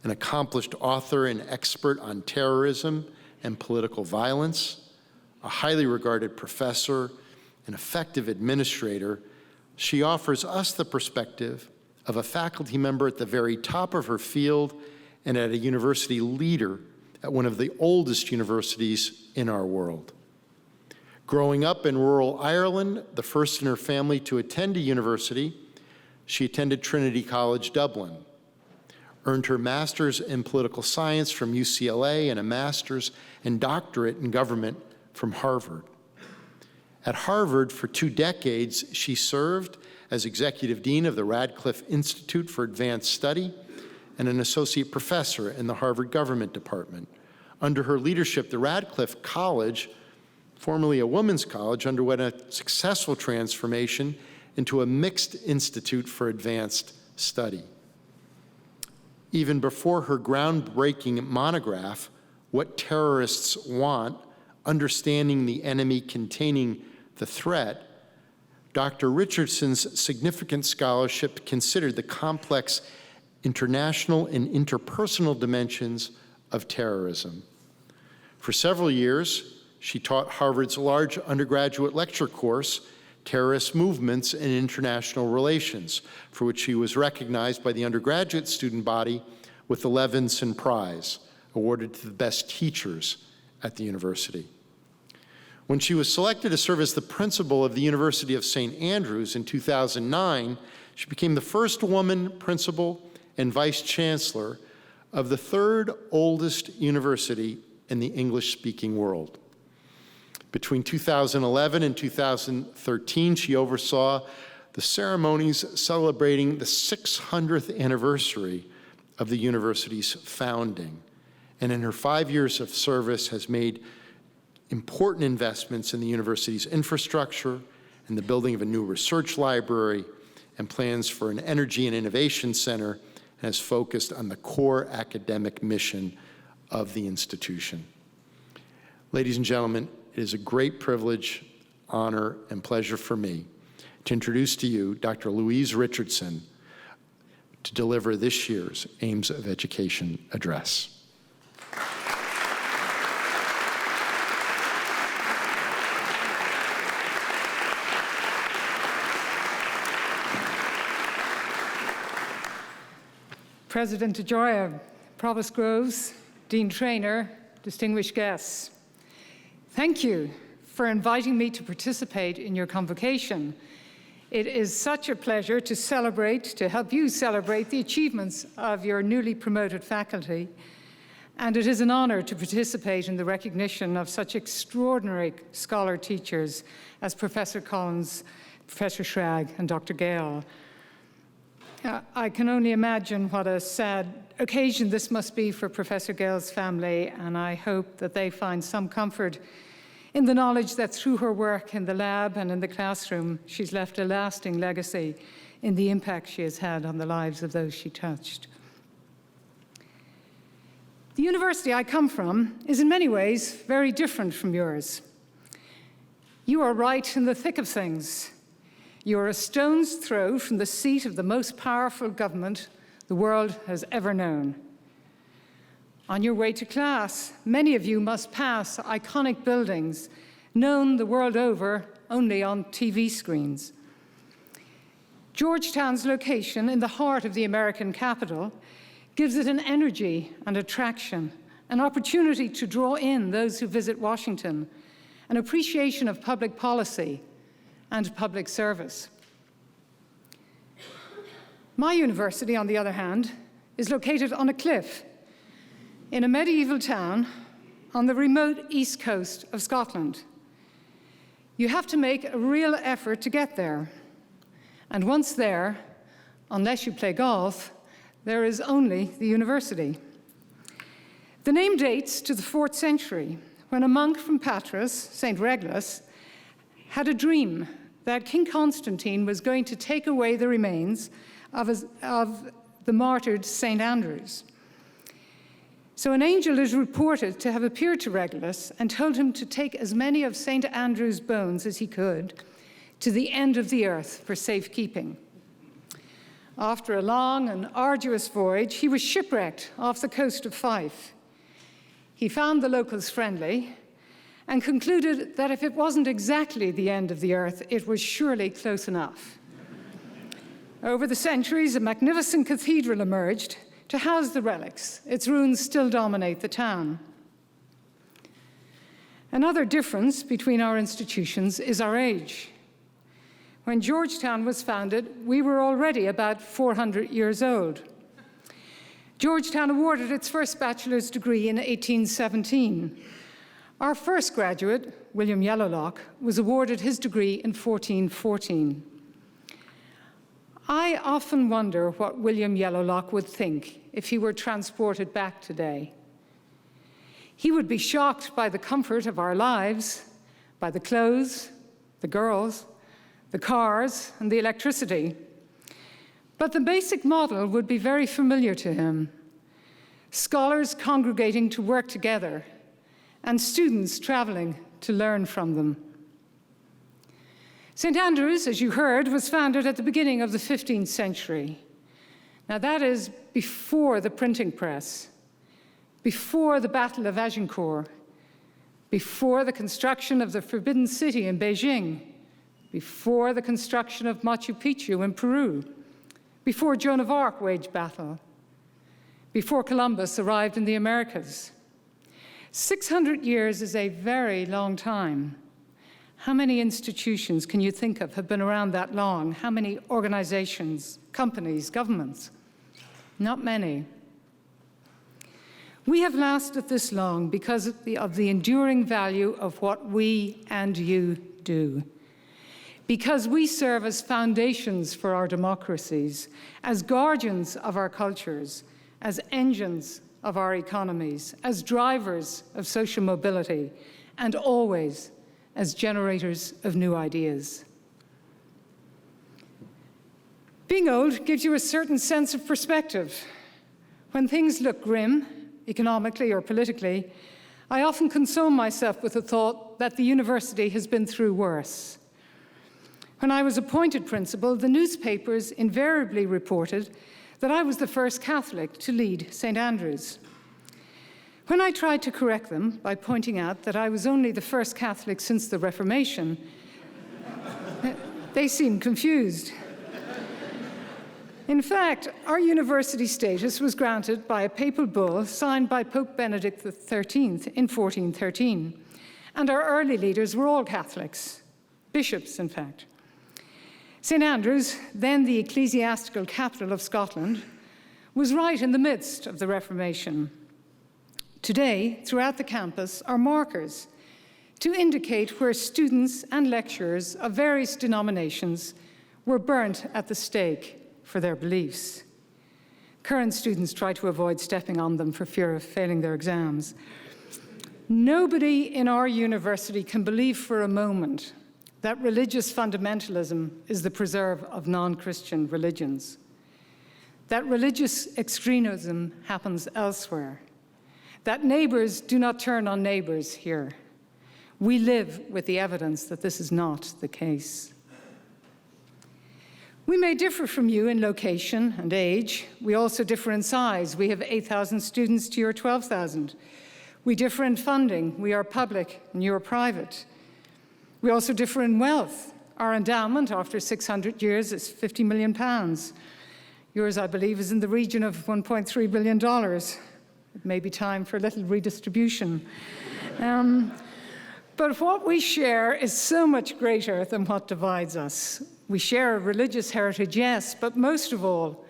an accomplished author and expert on terrorism and political violence, a highly regarded professor, an effective administrator. She offers us the perspective of a faculty member at the very top of her field and at a university leader at one of the oldest universities in our world. Growing up in rural Ireland, the first in her family to attend a university, she attended Trinity College Dublin, earned her master's in political science from UCLA and a master's and doctorate in government from Harvard. At Harvard, for 2 decades, she served as executive dean of the Radcliffe Institute for Advanced Study and an associate professor in the Harvard Government Department. Under her leadership, the Radcliffe College, formerly a women's college, underwent a successful transformation into a mixed institute for advanced study. Even before her groundbreaking monograph, What Terrorists Want, Understanding the Enemy Containing the Threat, Dr. Richardson's significant scholarship considered the complex international and interpersonal dimensions of terrorism. For several years, she taught Harvard's large undergraduate lecture course, Terrorist Movements and International Relations, for which she was recognized by the undergraduate student body with the Levinson Prize, awarded to the best teachers at the university. When she was selected to serve as the principal of the University of St. Andrews in 2009, she became the first woman principal and vice chancellor of the 3rd oldest university in the English-speaking world. Between 2011 and 2013, she oversaw the ceremonies celebrating the 600th anniversary of the university's founding, and in her 5 years of service has made important investments in the university's infrastructure and the building of a new research library and plans for an energy and innovation center, and has focused on the core academic mission of the institution. Ladies and gentlemen, it is a great privilege, honor, and pleasure for me to introduce to you Dr. Louise Richardson to deliver this year's Aims of Education address. President DeGioia, Provost Groves, Dean Traynor, distinguished guests. Thank you for inviting me to participate in your convocation. It is such a pleasure to help you celebrate the achievements of your newly promoted faculty, and it is an honor to participate in the recognition of such extraordinary scholar teachers as Professor Collins, Professor Schrag, and Dr. Gale. I can only imagine what a sad occasion this must be for Professor Gale's family, and I hope that they find some comfort in the knowledge that through her work in the lab and in the classroom, she's left a lasting legacy in the impact she has had on the lives of those she touched. The university I come from is in many ways very different from yours. You are right in the thick of things. You are a stone's throw from the seat of the most powerful government the world has ever known. On your way to class, many of you must pass iconic buildings known the world over only on TV screens. Georgetown's location in the heart of the American capital gives it an energy and attraction, an opportunity to draw in those who visit Washington, an appreciation of public policy and public service. My university, on the other hand, is located on a cliff in a medieval town on the remote east coast of Scotland. You have to make a real effort to get there. And once there, unless you play golf, there is only the university. The name dates to the 4th century, when a monk from Patras, St. Regulus, had a dream that King Constantine was going to take away the remains of the martyred St. Andrews. So an angel is reported to have appeared to Regulus and told him to take as many of St. Andrew's bones as he could to the end of the earth for safekeeping. After a long and arduous voyage, he was shipwrecked off the coast of Fife. He found the locals friendly and concluded that if it wasn't exactly the end of the earth, it was surely close enough. Over the centuries, a magnificent cathedral emerged to house the relics. Its ruins still dominate the town. Another difference between our institutions is our age. When Georgetown was founded, we were already about 400 years old. Georgetown awarded its first bachelor's degree in 1817. Our first graduate, William Yellowlock, was awarded his degree in 1414. I often wonder what William Yellowlock would think if he were transported back today. He would be shocked by the comfort of our lives, by the clothes, the girls, the cars, and the electricity. But the basic model would be very familiar to him. Scholars congregating to work together, and students traveling to learn from them. St. Andrews, as you heard, was founded at the beginning of the 15th century. Now that is before the printing press, before the Battle of Agincourt, before the construction of the Forbidden City in Beijing, before the construction of Machu Picchu in Peru, before Joan of Arc waged battle, before Columbus arrived in the Americas. 600 years is a very long time. How many institutions can you think of have been around that long? How many organizations, companies, governments? Not many. We have lasted this long because of the enduring value of what we and you do. Because we serve as foundations for our democracies, as guardians of our cultures, as engines of our economies, as drivers of social mobility, and always as generators of new ideas. Being old gives you a certain sense of perspective. When things look grim, economically or politically, I often console myself with the thought that the university has been through worse. When I was appointed principal, the newspapers invariably reported that I was the first Catholic to lead St. Andrews. When I tried to correct them by pointing out that I was only the first Catholic since the Reformation, they seemed confused. In fact, our university status was granted by a papal bull signed by Pope Benedict XIII in 1413, and our early leaders were all Catholics, bishops, in fact. St. Andrews, then the ecclesiastical capital of Scotland, was right in the midst of the Reformation. Today, throughout the campus, are markers to indicate where students and lecturers of various denominations were burnt at the stake for their beliefs. Current students try to avoid stepping on them for fear of failing their exams. Nobody in our university can believe for a moment that religious fundamentalism is the preserve of non-Christian religions, that religious extremism happens elsewhere, that neighbors do not turn on neighbors here. We live with the evidence that this is not the case. We may differ from you in location and age. We also differ in size. We have 8,000 students to your 12,000. We differ in funding. We are public and you are private. We also differ in wealth. Our endowment, after 600 years, is £50 million. Yours, I believe, is in the region of $1.3 billion. It may be time for a little redistribution. But what we share is so much greater than what divides us. We share a religious heritage, yes, but most of all,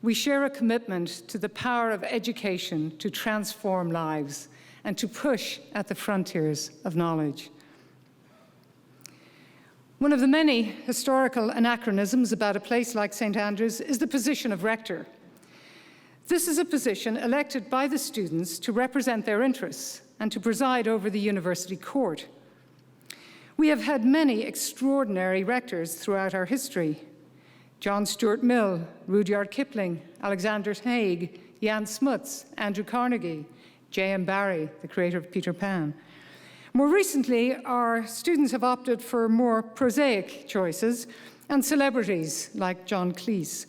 we share a commitment to the power of education to transform lives and to push at the frontiers of knowledge. One of the many historical anachronisms about a place like St. Andrews is the position of rector. This is a position elected by the students to represent their interests and to preside over the university court. We have had many extraordinary rectors throughout our history. John Stuart Mill, Rudyard Kipling, Alexander Haig, Jan Smuts, Andrew Carnegie, J.M. Barrie, the creator of Peter Pan. More recently, our students have opted for more prosaic choices and celebrities like John Cleese.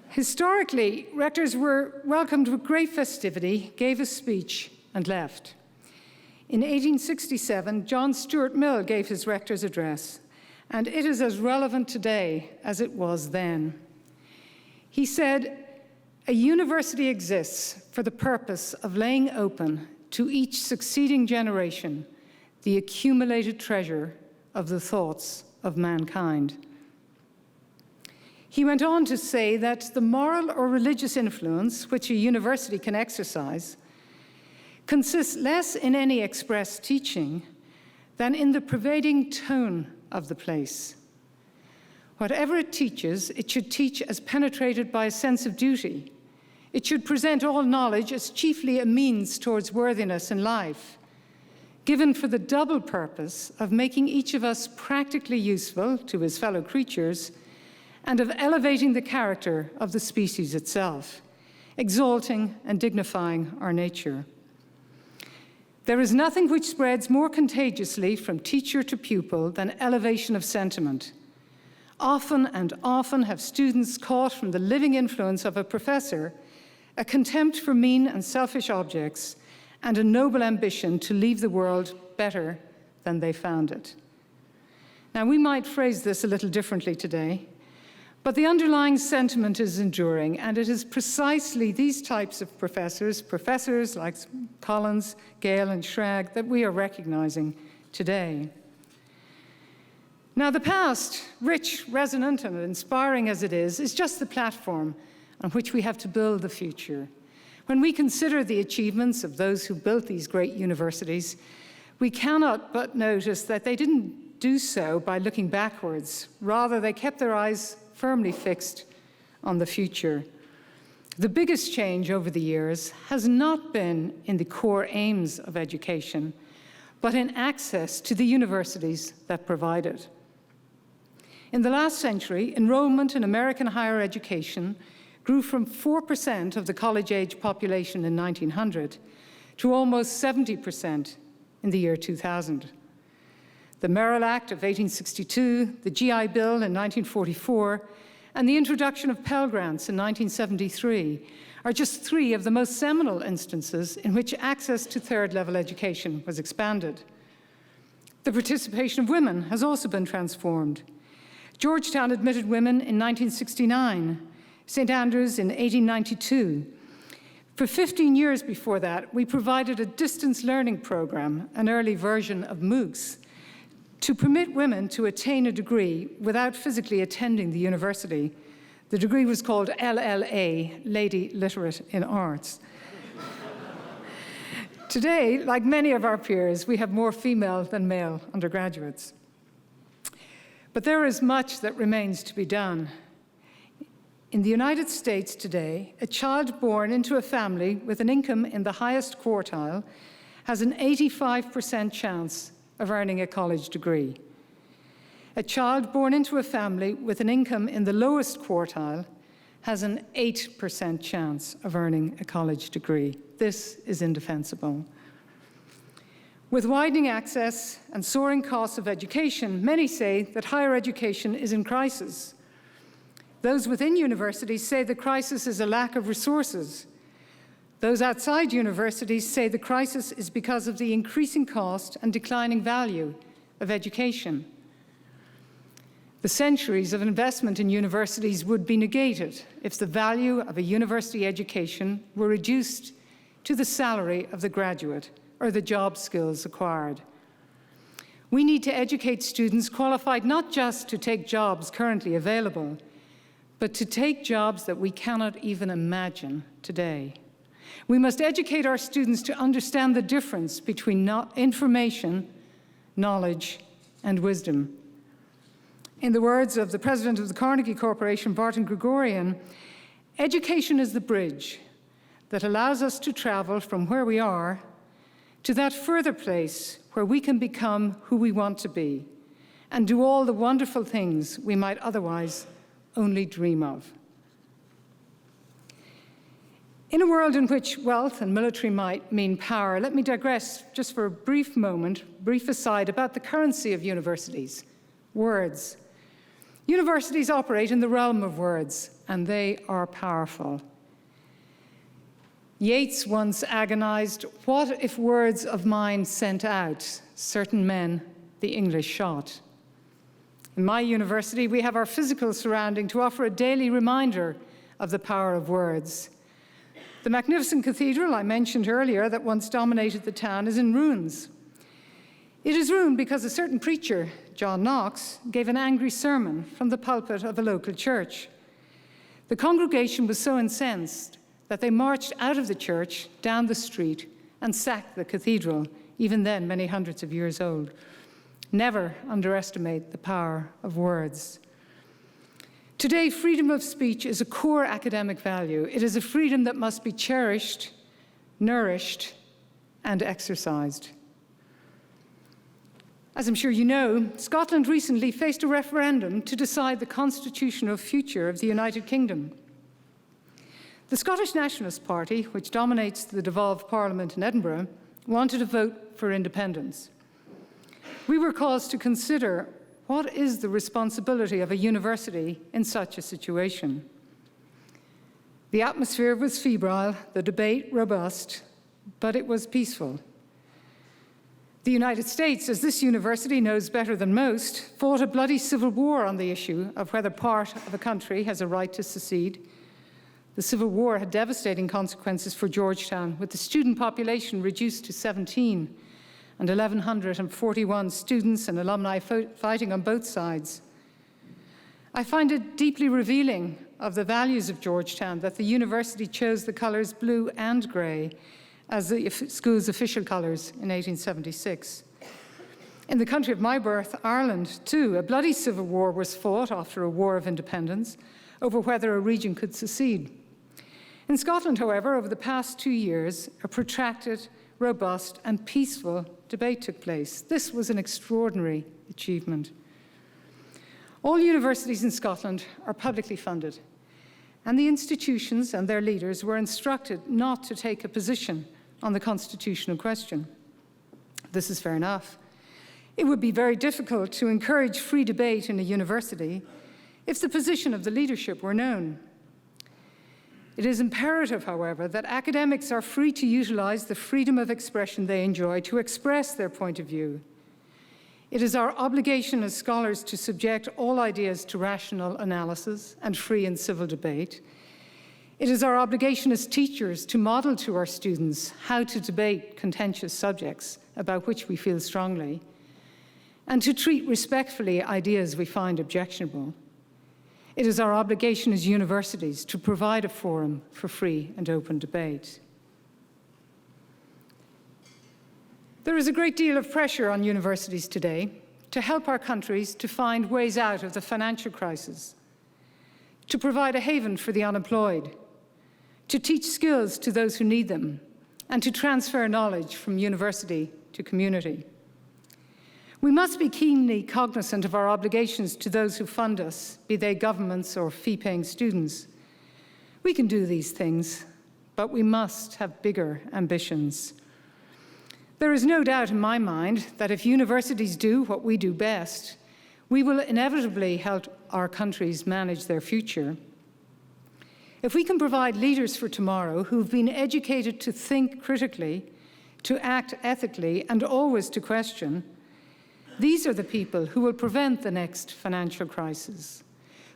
Historically, rectors were welcomed with great festivity, gave a speech, and left. In 1867, John Stuart Mill gave his rector's address, and it is as relevant today as it was then. He said, "A university exists for the purpose of laying open to each succeeding generation the accumulated treasure of the thoughts of mankind." He went on to say that the moral or religious influence which a university can exercise consists less in any express teaching than in the pervading tone of the place. Whatever it teaches, it should teach as penetrated by a sense of duty. It should present all knowledge as chiefly a means towards worthiness in life, given for the double purpose of making each of us practically useful to his fellow creatures and of elevating the character of the species itself, exalting and dignifying our nature. There is nothing which spreads more contagiously from teacher to pupil than elevation of sentiment. Often and often have students caught from the living influence of a professor a contempt for mean and selfish objects and a noble ambition to leave the world better than they found it. Now, we might phrase this a little differently today, but the underlying sentiment is enduring, and it is precisely these types of professors like Collins, Gale, and Schrag, that we are recognizing today. Now, the past, rich, resonant, and inspiring as it is just the platform on which we have to build the future. When we consider the achievements of those who built these great universities, we cannot but notice that they didn't do so by looking backwards. Rather, they kept their eyes firmly fixed on the future. The biggest change over the years has not been in the core aims of education, but in access to the universities that provide it. In the last century, enrollment in American higher education grew from 4% of the college-age population in 1900 to almost 70% in the year 2000. The Merrill Act of 1862, the GI Bill in 1944, and the introduction of Pell Grants in 1973 are just three of the most seminal instances in which access to third-level education was expanded. The participation of women has also been transformed. Georgetown admitted women in 1969, St. Andrews in 1892. For 15 years before that, we provided a distance learning program, an early version of MOOCs, to permit women to attain a degree without physically attending the university. The degree was called LLA, Lady Literate in Arts. Today, like many of our peers, we have more female than male undergraduates. But there is much that remains to be done. In the United States today, a child born into a family with an income in the highest quartile has an 85% chance of earning a college degree. A child born into a family with an income in the lowest quartile has an 8% chance of earning a college degree. This is indefensible. With widening access and soaring costs of education, many say that higher education is in crisis. Those within universities say the crisis is a lack of resources. Those outside universities say the crisis is because of the increasing cost and declining value of education. The centuries of investment in universities would be negated if the value of a university education were reduced to the salary of the graduate or the job skills acquired. We need to educate students qualified not just to take jobs currently available, but to take jobs that we cannot even imagine today. We must educate our students to understand the difference between information, knowledge, and wisdom. In the words of the president of the Carnegie Corporation, Barton Gregorian, education is the bridge that allows us to travel from where we are to that further place where we can become who we want to be and do all the wonderful things we might otherwise only dream of. In a world in which wealth and military might mean power, let me digress just for a brief moment, brief aside, about the currency of universities, words. Universities operate in the realm of words, and they are powerful. Yeats once agonized, "What if words of mine sent out certain men the English shot?" In my university, we have our physical surrounding to offer a daily reminder of the power of words. The magnificent cathedral I mentioned earlier that once dominated the town is in ruins. It is ruined because a certain preacher, John Knox, gave an angry sermon from the pulpit of a local church. The congregation was so incensed that they marched out of the church, down the street, and sacked the cathedral, even then many hundreds of years old. Never underestimate the power of words. Today, freedom of speech is a core academic value. It is a freedom that must be cherished, nourished, and exercised. As I'm sure you know, Scotland recently faced a referendum to decide the constitutional future of the United Kingdom. The Scottish Nationalist Party, which dominates the devolved Parliament in Edinburgh, wanted a vote for independence. We were caused to consider what is the responsibility of a university in such a situation. The atmosphere was febrile, the debate robust, but it was peaceful. The United States, as this university knows better than most, fought a bloody civil war on the issue of whether part of a country has a right to secede. The Civil War had devastating consequences for Georgetown, with the student population reduced to 17 and 1,141 students and alumni fighting on both sides. I find it deeply revealing of the values of Georgetown that the university chose the colors blue and gray as the school's official colors in 1876. In the country of my birth, Ireland, too, a bloody civil war was fought after a war of independence over whether a region could secede. In Scotland, however, over the past 2 years, a protracted, robust, and peaceful debate took place. This was an extraordinary achievement. All universities in Scotland are publicly funded, and the institutions and their leaders were instructed not to take a position on the constitutional question. This is fair enough. It would be very difficult to encourage free debate in a university if the position of the leadership were known. It is imperative, however, that academics are free to utilize the freedom of expression they enjoy to express their point of view. It is our obligation as scholars to subject all ideas to rational analysis and free and civil debate. It is our obligation as teachers to model to our students how to debate contentious subjects about which we feel strongly, and to treat respectfully ideas we find objectionable. It is our obligation as universities to provide a forum for free and open debate. There is a great deal of pressure on universities today to help our countries to find ways out of the financial crisis, to provide a haven for the unemployed, to teach skills to those who need them, and to transfer knowledge from university to community. We must be keenly cognizant of our obligations to those who fund us, be they governments or fee-paying students. We can do these things, but we must have bigger ambitions. There is no doubt in my mind that if universities do what we do best, we will inevitably help our countries manage their future. If we can provide leaders for tomorrow who've been educated to think critically, to act ethically, and always to question, these are the people who will prevent the next financial crisis,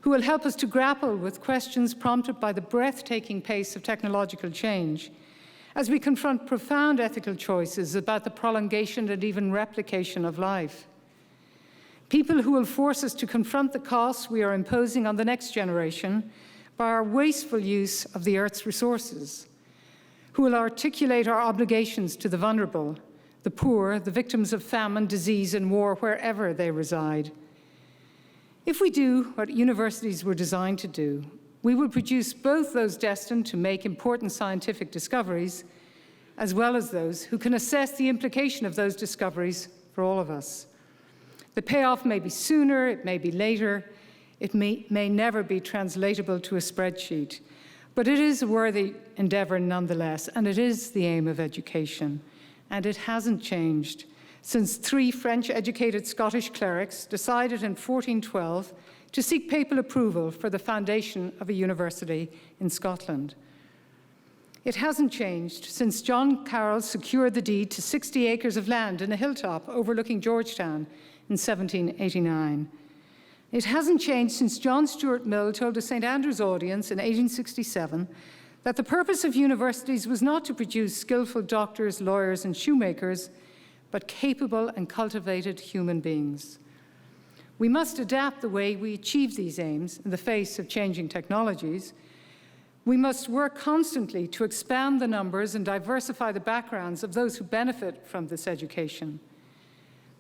who will help us to grapple with questions prompted by the breathtaking pace of technological change, as we confront profound ethical choices about the prolongation and even replication of life. People who will force us to confront the costs we are imposing on the next generation by our wasteful use of the Earth's resources, who will articulate our obligations to the vulnerable, the poor, the victims of famine, disease, and war, wherever they reside. If we do what universities were designed to do, we will produce both those destined to make important scientific discoveries, as well as those who can assess the implication of those discoveries for all of us. The payoff may be sooner, it may be later, it may never be translatable to a spreadsheet, but it is a worthy endeavor nonetheless, and it is the aim of education. And it hasn't changed since 3 French-educated Scottish clerics decided in 1412 to seek papal approval for the foundation of a university in Scotland. It hasn't changed since John Carroll secured the deed to 60 acres of land in a hilltop overlooking Georgetown in 1789. It hasn't changed since John Stuart Mill told a St. Andrew's audience in 1867 that the purpose of universities was not to produce skillful doctors, lawyers, and shoemakers, but capable and cultivated human beings. We must adapt the way we achieve these aims in the face of changing technologies. We must work constantly to expand the numbers and diversify the backgrounds of those who benefit from this education.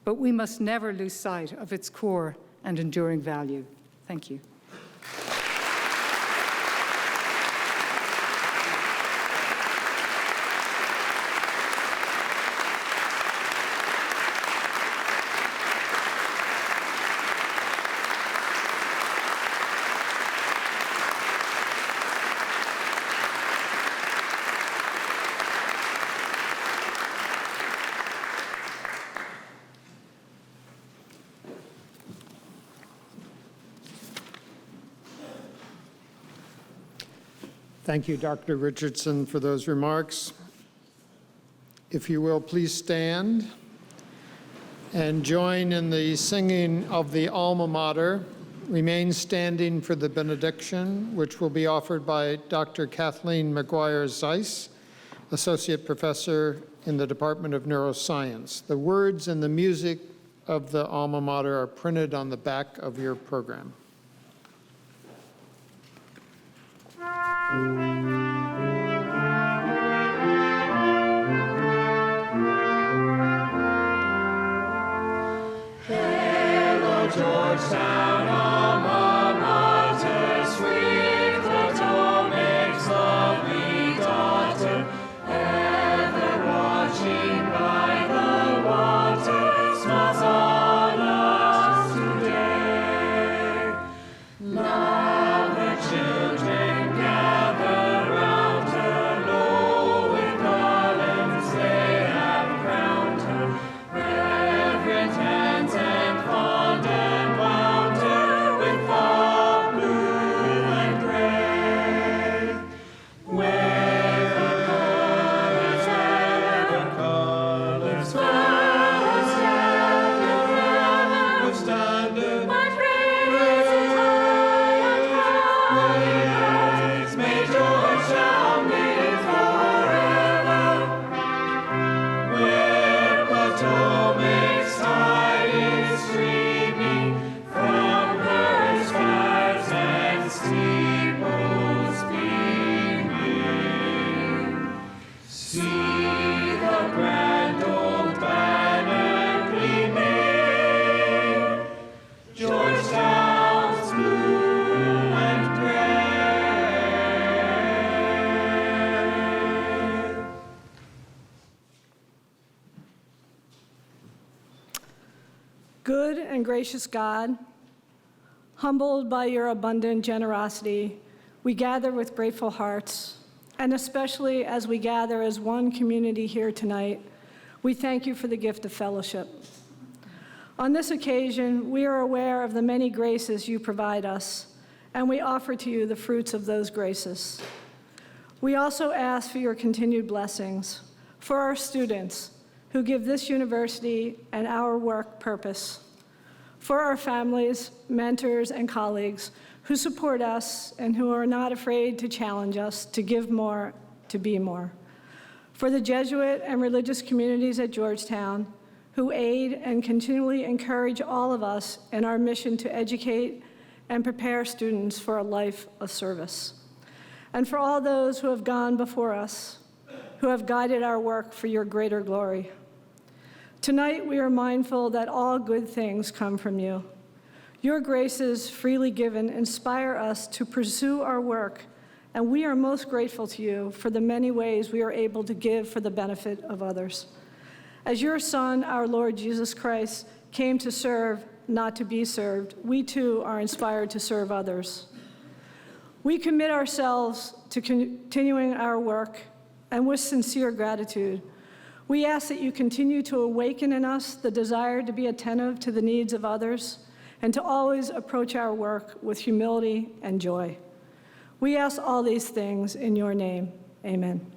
But we must never lose sight of its core and enduring value. Thank you. Thank you, Dr. Richardson, for those remarks. If you will, please stand and join in the singing of the Alma Mater. Remain standing for the benediction, which will be offered by Dr. Kathleen McGuire-Zeiss, Associate Professor in the Department of Neuroscience. The words and the music of the Alma Mater are printed on the back of your program. Hello, Georgetown, alma mater, sweet Potomac's lovely daughter, ever watching by the water, smiles on us today. Now her children gather round her, low with garlands they have crowned her, reverent hands and fond and wound her with the blue and gray. With the colors ever colors, flowers yet with standard, my praise may Georgetown live forever, where Potomac's tide is streaming from her spires and steeples beaming. See the grand old banner gleaming, Georgetown's blue and gray. Good and gracious God, humbled by your abundant generosity, we gather with grateful hearts, and especially as we gather as one community here tonight, we thank you for the gift of fellowship. On this occasion, we are aware of the many graces you provide us, and we offer to you the fruits of those graces. We also ask for your continued blessings for our students who give this university and our work purpose, for our families, mentors, and colleagues who support us and who are not afraid to challenge us to give more, to be more, for the Jesuit and religious communities at Georgetown who aid and continually encourage all of us in our mission to educate and prepare students for a life of service, and for all those who have gone before us, who have guided our work for your greater glory. Tonight, we are mindful that all good things come from you. Your graces, freely given, inspire us to pursue our work, and we are most grateful to you for the many ways we are able to give for the benefit of others. As your Son, our Lord Jesus Christ, came to serve, not to be served, we too are inspired to serve others. We commit ourselves to continuing our work, and with sincere gratitude, we ask that you continue to awaken in us the desire to be attentive to the needs of others and to always approach our work with humility and joy. We ask all these things in your name. Amen.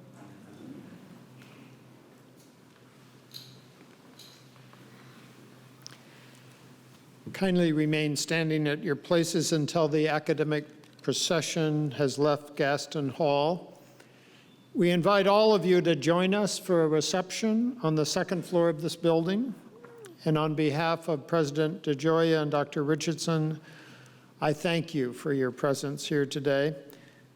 Kindly remain standing at your places until the academic procession has left Gaston Hall. We invite all of you to join us for a reception on the second floor of this building. And on behalf of President DeGioia and Dr. Richardson, I thank you for your presence here today.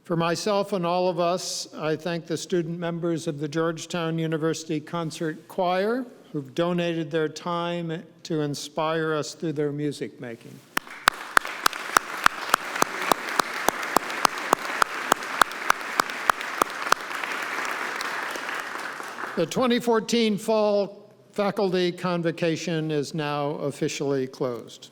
For myself and all of us, I thank the student members of the Georgetown University Concert Choir who've donated their time to inspire us through their music making. The 2014 Fall Faculty Convocation is now officially closed.